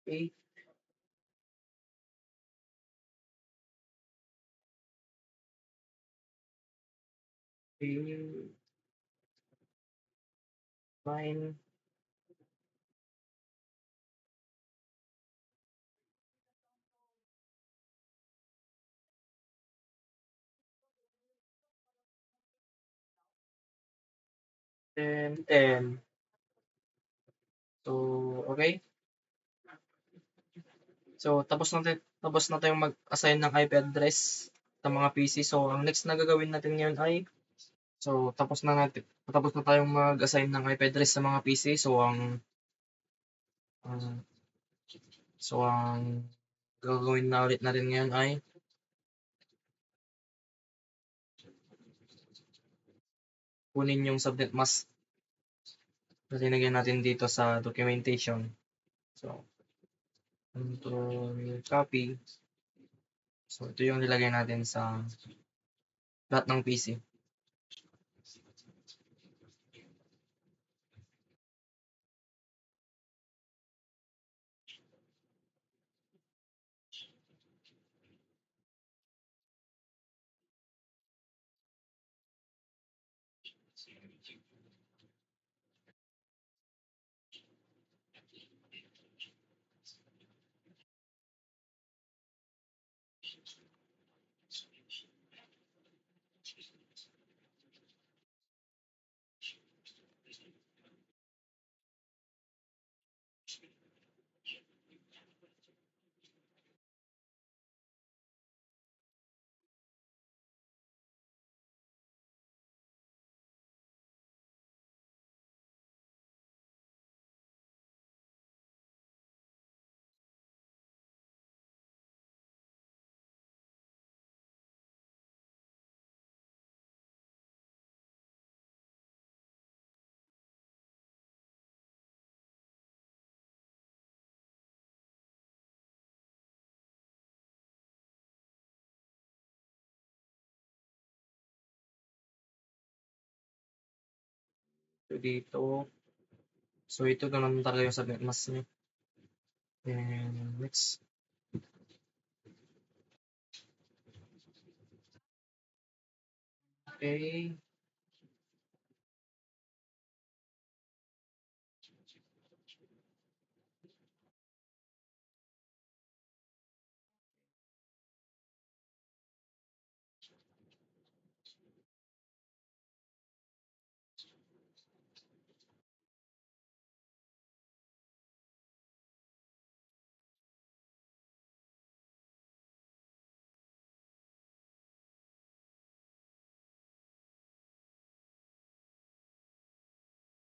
A: 8, 8, 9, 10, 10. So, okay. So, tapos na tayong mag-assign ng IP address ng mga PC. So, ang next na gagawin natin ngayon ay tapos na tayong mag-assign ng IP address sa mga PC. Ang ang gagawin na ulit natin ngayon ay kunin yung subnet mask na linagyan natin dito sa documentation. So, control copy. So, ito yung nilagay natin sa lahat ng PC. dito. So, ito ganun talaga yung subnet mask niyo. And next. Okay.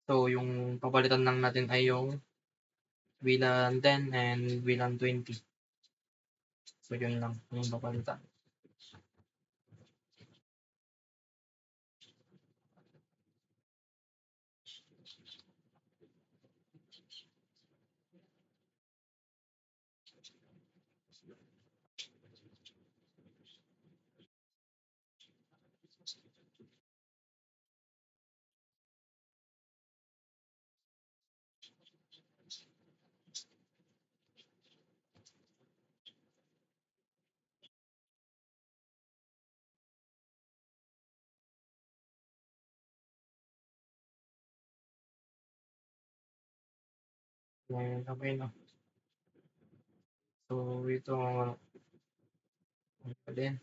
A: So, yung papalitan lang natin ay yung VLAN 10 and VLAN 20. So, yun lang yung papalitan. And okay na. So, ito din.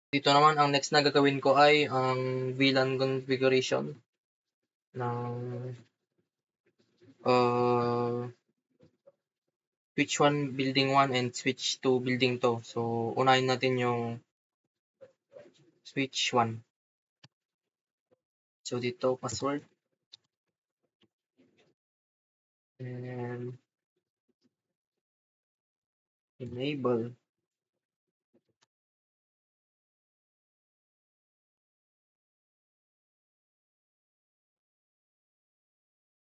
A: Dito naman, ang next na gagawin ko ay ang VLAN configuration ng switch 1 building 1 and switch 2 building 2. So, unahin natin yung switch 1. So, dito, password. And enable.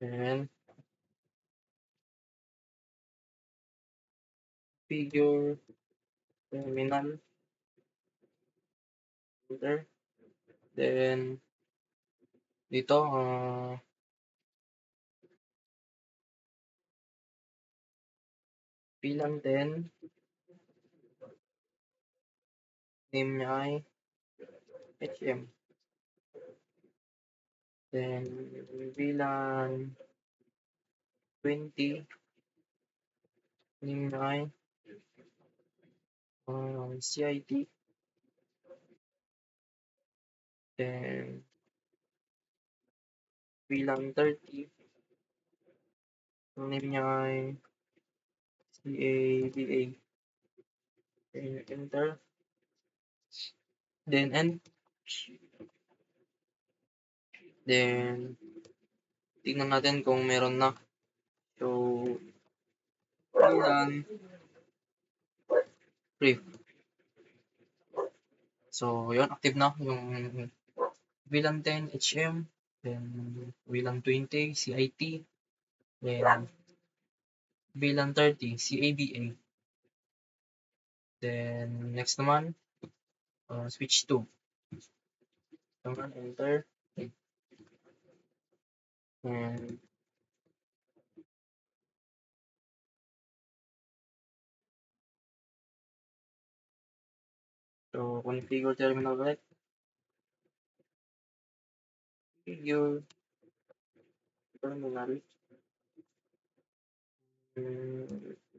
A: And figure terminal. Enter. Then, dito, VLAN 10. Name niya ay HM. Then, VLAN 20. Name niya ay CIT. Then, VLAN 30. Name niya ay CABA. Then, enter. Then, end. Then, tingnan natin kung meron na. So, VLAN brief. So, yun, active na yung VLAN 10 HM, then VLAN 20 CIT, then VLAN 30 CABA. Then, next naman, switch 2. Naman, enter. And, so, configure terminal ulit. Configure terminal.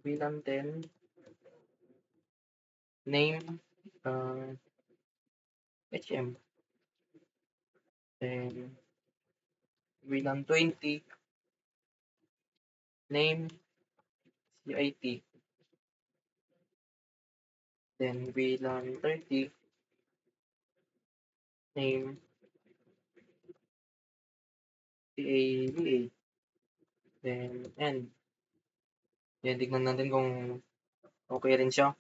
A: VLAN 10. Name, HM. Then, VLAN 20. Name, CIT. Then, VLAN 30. Name, CABA. Then, end. Then, tignan natin kung okay rin siya.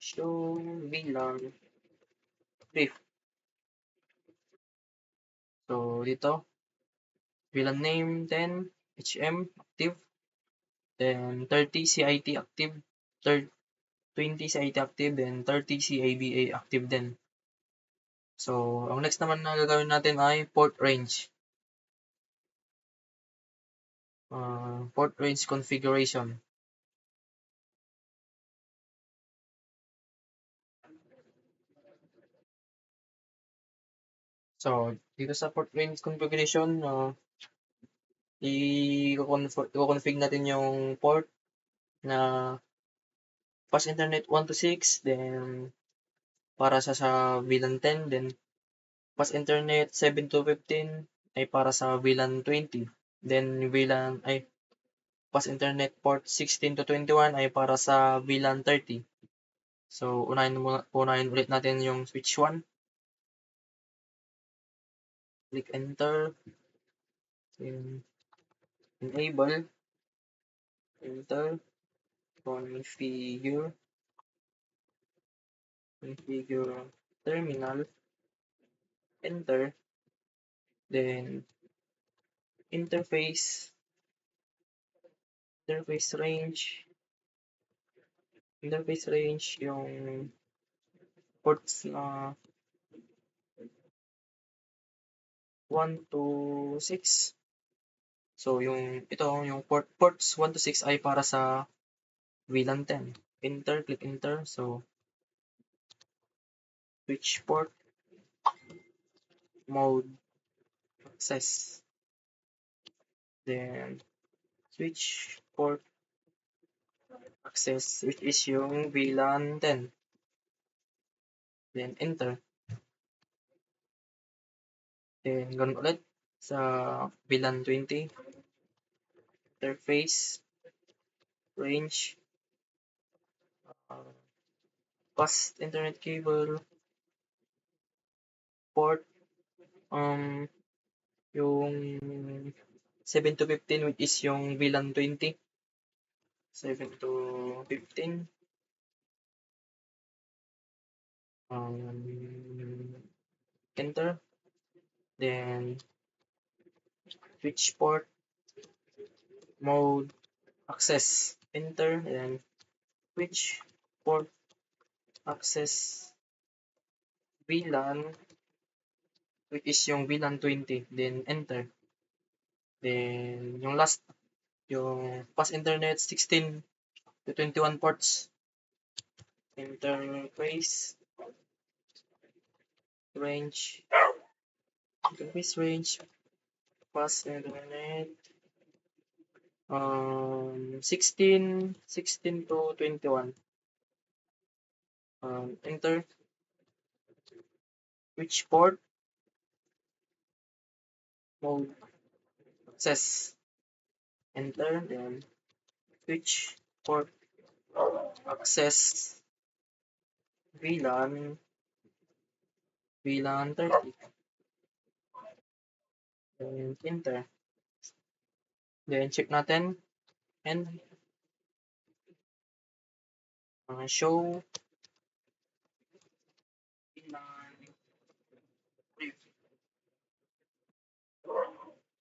A: Show VLAN brief. So, dito, VLAN name 10, HM, active. Then, 30 CIT active. 20 CIT active. Then, 30 CABA active din. So, ang next naman na gagawin natin ay port range. Port range configuration. So, dito sa port range configuration, i-config natin yung port na fast internet 1 to 6, then para sa VLAN 10, then fast internet 7 to 15 ay para sa VLAN 20. Then fast internet port 16 to 21 ay para sa VLAN 30. So, unahin ulit natin yung switch 1. Click enter. Then, enable. Enter. Configure. Configure terminal. Enter. Then, interface. Interface range. Interface range yung ports na 1 to 6. So, yung ports 1 to 6 ay para sa VLAN 10. Enter, click enter. So, switch port, mode, access. Then, switch port, access, which is yung VLAN 10. Then, enter. Then, ganun ulit sa VLAN 20. Interface, range, uh, fast internet cable, port, yung 7 to 15 which is yung VLAN 20. 7 to 15. Enter. Then, switch port, mode, access. Enter. Then, switch port, access, VLAN, which is yung VLAN 20. Then, enter. Then, yung last, yung fast internet 16 to 21 ports. Interface range. Interface range. Fast internet. 16 to 21. Enter. Switch port. Mode. Access. Enter. Then, switch port. Access. VLAN. VLAN 30. Then, enter. Then, check natin. And, show VLAN brief.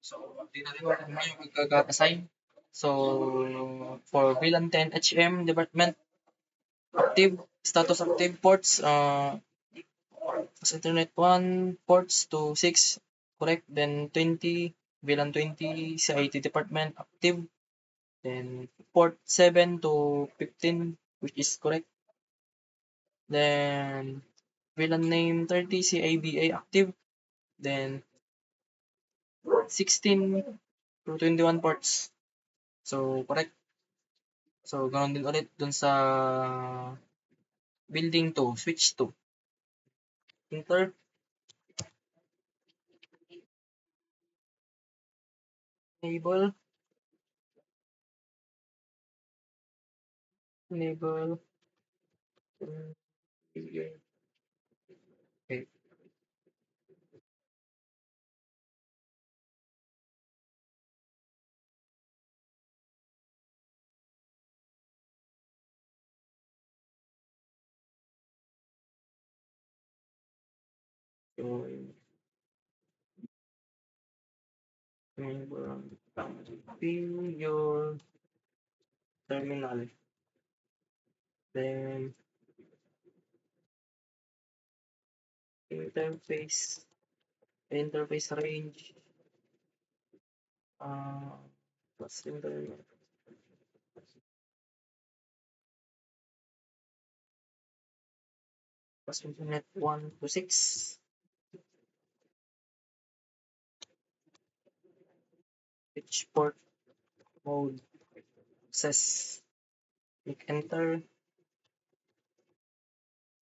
A: So, tingnan natin kung ano yung magkaka-assign. So, for VLAN 10 HM department, active, status active ports, as internet 1 ports to 6, correct. Then 20, VLAN 20 sa IT department, active. Then port 7 to 15, which is correct. Then VLAN name 30 CABA active. Then 16 to 21 ports. So, correct. So, ganoon din ulit dun sa building 2, switch 2. Enter, enable, enable, okay. So, enable, fill your terminal. Then, interface, interface range, uh, plus internet 1 to 6, which port mode access, click enter,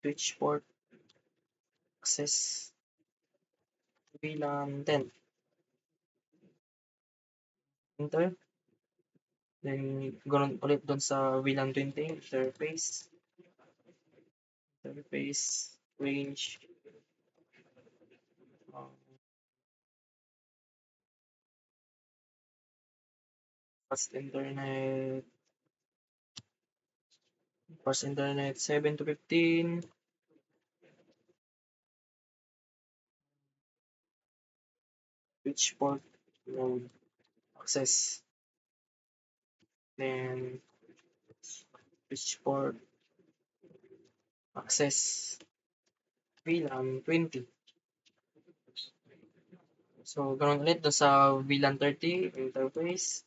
A: switch port access, VLAN 10, enter, then gano'n ulit dun sa VLAN 20, interface, range, um, fast internet, 7 to 15, switch port mode access, then switch port access, VLAN 20. So, gano'n ulit dun sa VLAN 30, interface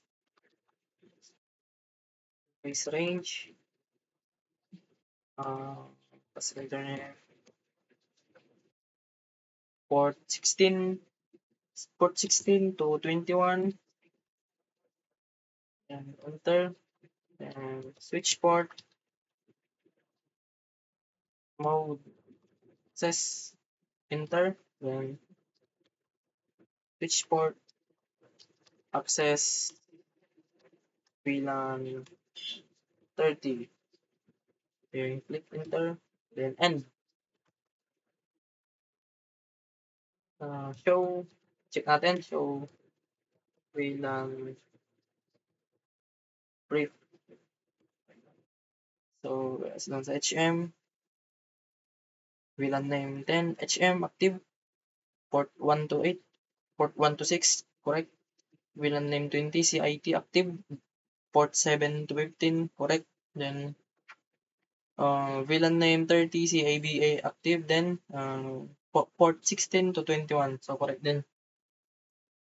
A: range, uh, fast internet, port 16, port 16 to 21, and enter, and switch port mode access, enter, then switch port access, VLAN 30, then click enter, then end. Show, check natin, show VLAN brief. So, as lang sa HM, VLAN name 10, HM active, port 1 to 8, port 1 to 6, correct. VLAN name 20, CIT active, port 7 to 15, correct. Then, VLAN name 30, CABA active, then, port 16 to 21, so correct din.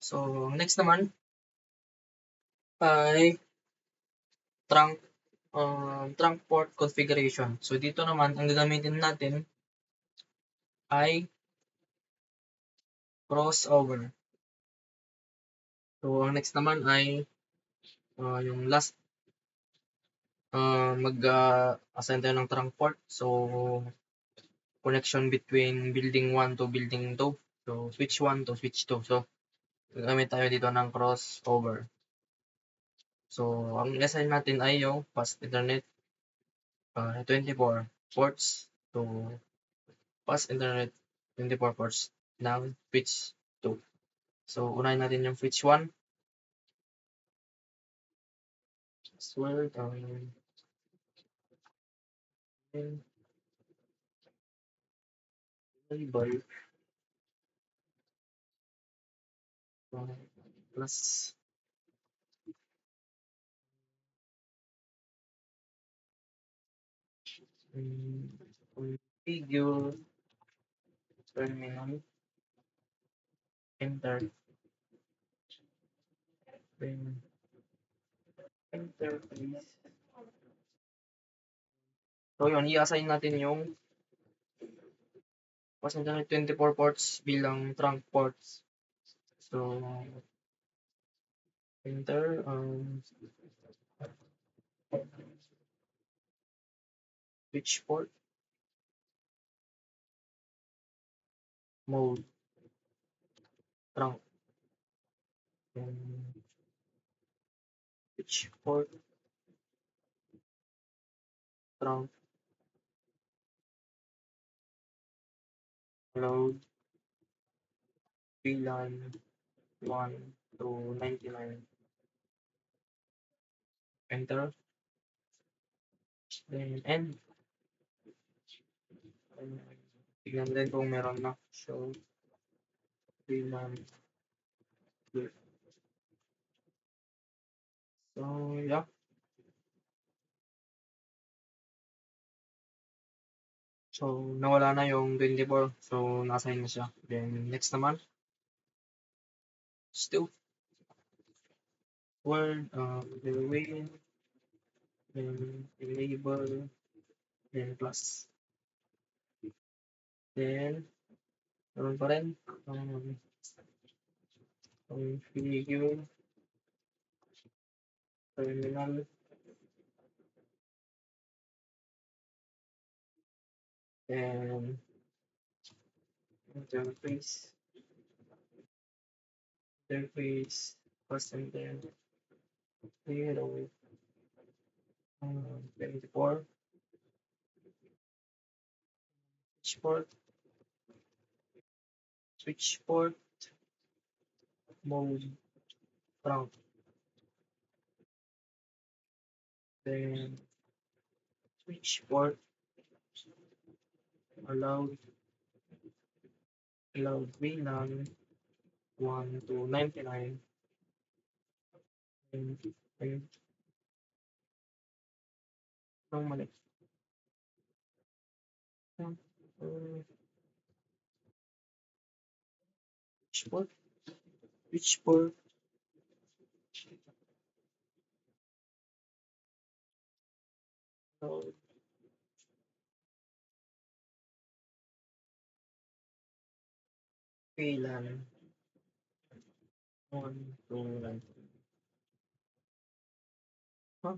A: So, next naman ay trunk, trunk port configuration. So, dito naman, ang gagamitin natin ay crossover. So, ang next naman ay yung last, mag-assign tayo ng trunk port. So, connection between building 1 to building 2. So, switch 1 to switch 2. So, gagamit tayo dito ng crossover. So, ang i-assign natin ay yung fast internet 24 ports to fast internet 24 ports ng switch 2. So, unahin natin yung switch 1. Password, label, plus configure terminal, enter, then interface. So yun, i-assign natin yung pasensya 24 ports bilang trunk ports. So, enter, switch port, mode, trunk, switch port, trunk, load, VLAN 1 to 99, enter, then end. Tignan din kung meron na. So, VLAN. So, yeah. So, nawala na yung 24. So, na-assign na siya. Then, next naman, still word, the way, then label, then plus. Then, meron pa rin, figure, terminal, and interface, first and then 0, 24, switch port, mode, route, then switch port, allowed, VLAN 1 to 99, and mali, switch port, switch port, allowed, VLAN 1 to 99. Huh?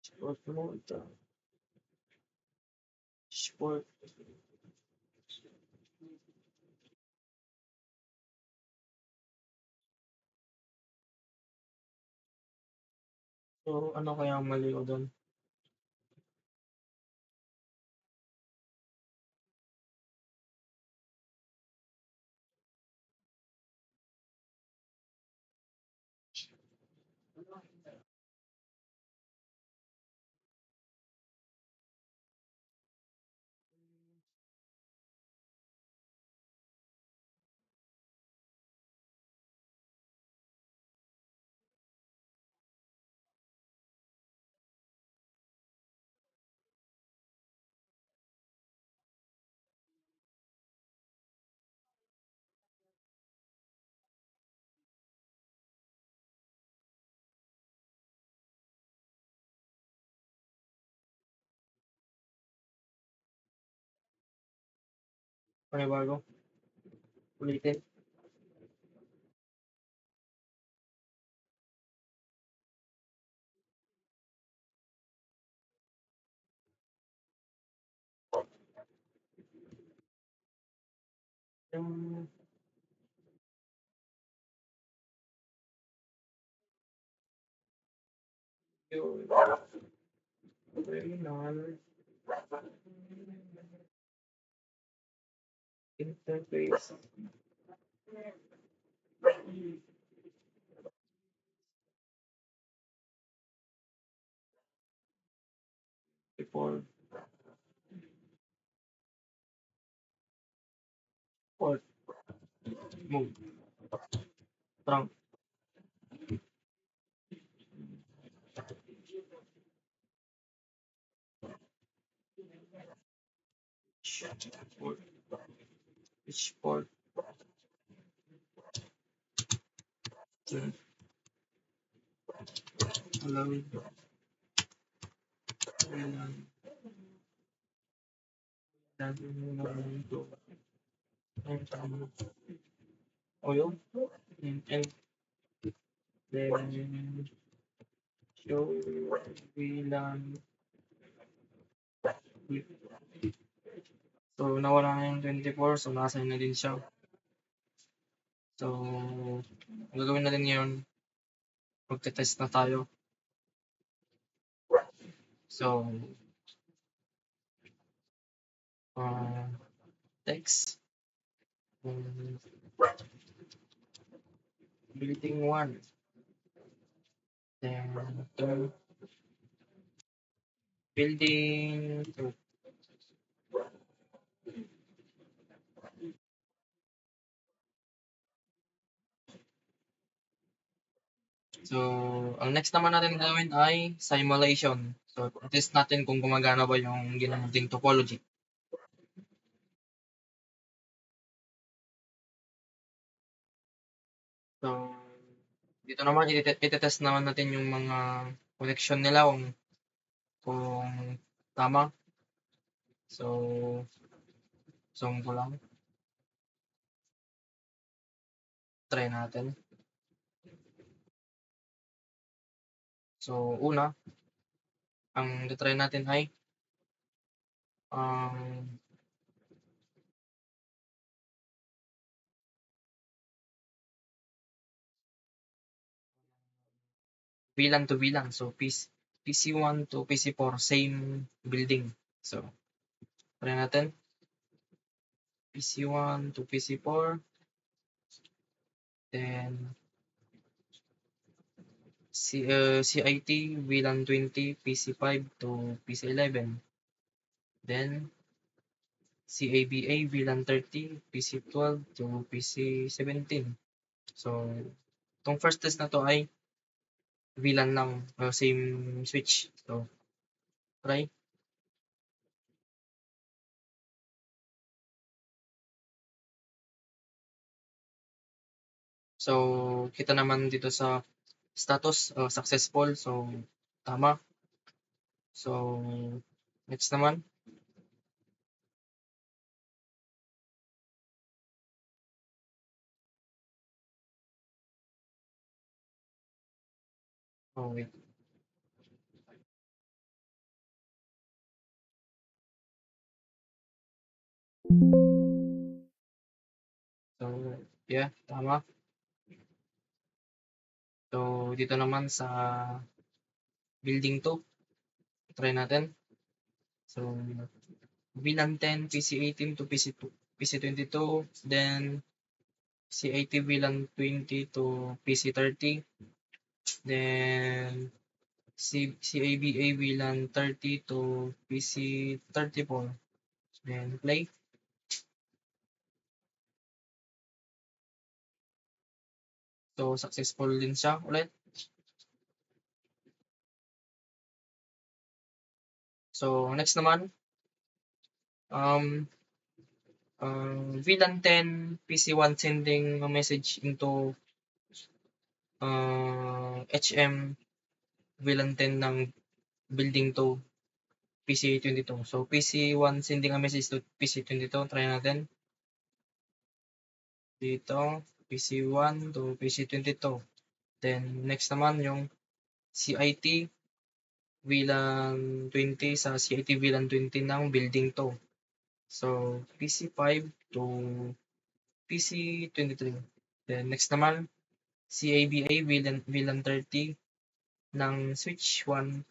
A: Sport mode, sport. So, ano kaya ang mali ko doon? Panibago? Ulitin? Yung, yung, terminal, interface, before, port, move, trunk, port, switch port, then allow, VLAN, VLAN to, and, oil, and then show VLAN, so nawala na yung 24, so nasa na din siya. So, ang gagawin natin ngayon, magte-test na tayo. So, uh, text, um, building 1, then building 2. So, ang next naman natin gawin ay simulation. So, test natin kung gumagana ba yung ginawa nating topology. So, dito naman itetest naman natin yung mga connection nila kung tama. So, zoom ko lang. Try natin. So, una, ang try natin ay ang VLAN to VLAN. So, PC1 to PC4, same building. So, try natin. PC1 to PC4. Then, CIT VLAN 20 PC5 to PC11. Then, CABA VLAN 30 PC12 to PC17. So, itong first test na to ay VLAN lang, same switch. So, try. So, kita naman dito sa status, successful. So, tama. So, next naman. Oh, wait. So, yeah, tama. So, dito naman sa building 2, try natin. So, VLAN 10, PC18 to PC22, then CAT VLAN 20 to PC30, then CABA VLAN 30 to PC34, then play. So, successful din siya ulit. So, next naman, um, VLAN 10, PC1 sending a message into HM VLAN 10 ng building 2, PC22. So, PC1 sending a message to PC22. Try natin. Dito, PC1 to PC22. Then, next naman yung CIT VLAN 20 sa CIT VLAN 20 ng building 2. So, PC5 to PC23. Then, next naman, CABA VLAN 30 ng switch 1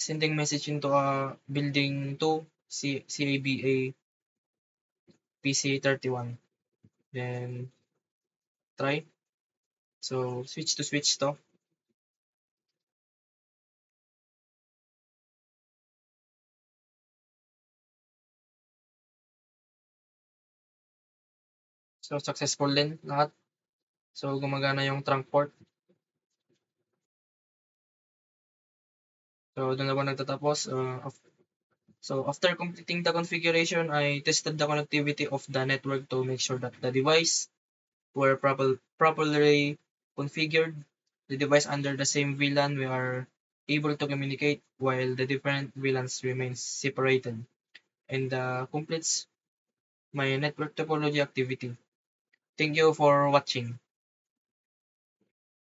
A: sending message into a building 2 CABA PC31. Then, try. So, switch to switch to. So, successful din lahat. So, gumagana yung trunk port. So, doon na po nagtatapos. So, after completing the configuration, I tested the connectivity of the network to make sure that the device were properly configured. The device under the same VLAN we are able to communicate while the different VLANs remains separated. And completes my network topology activity. Thank you for watching.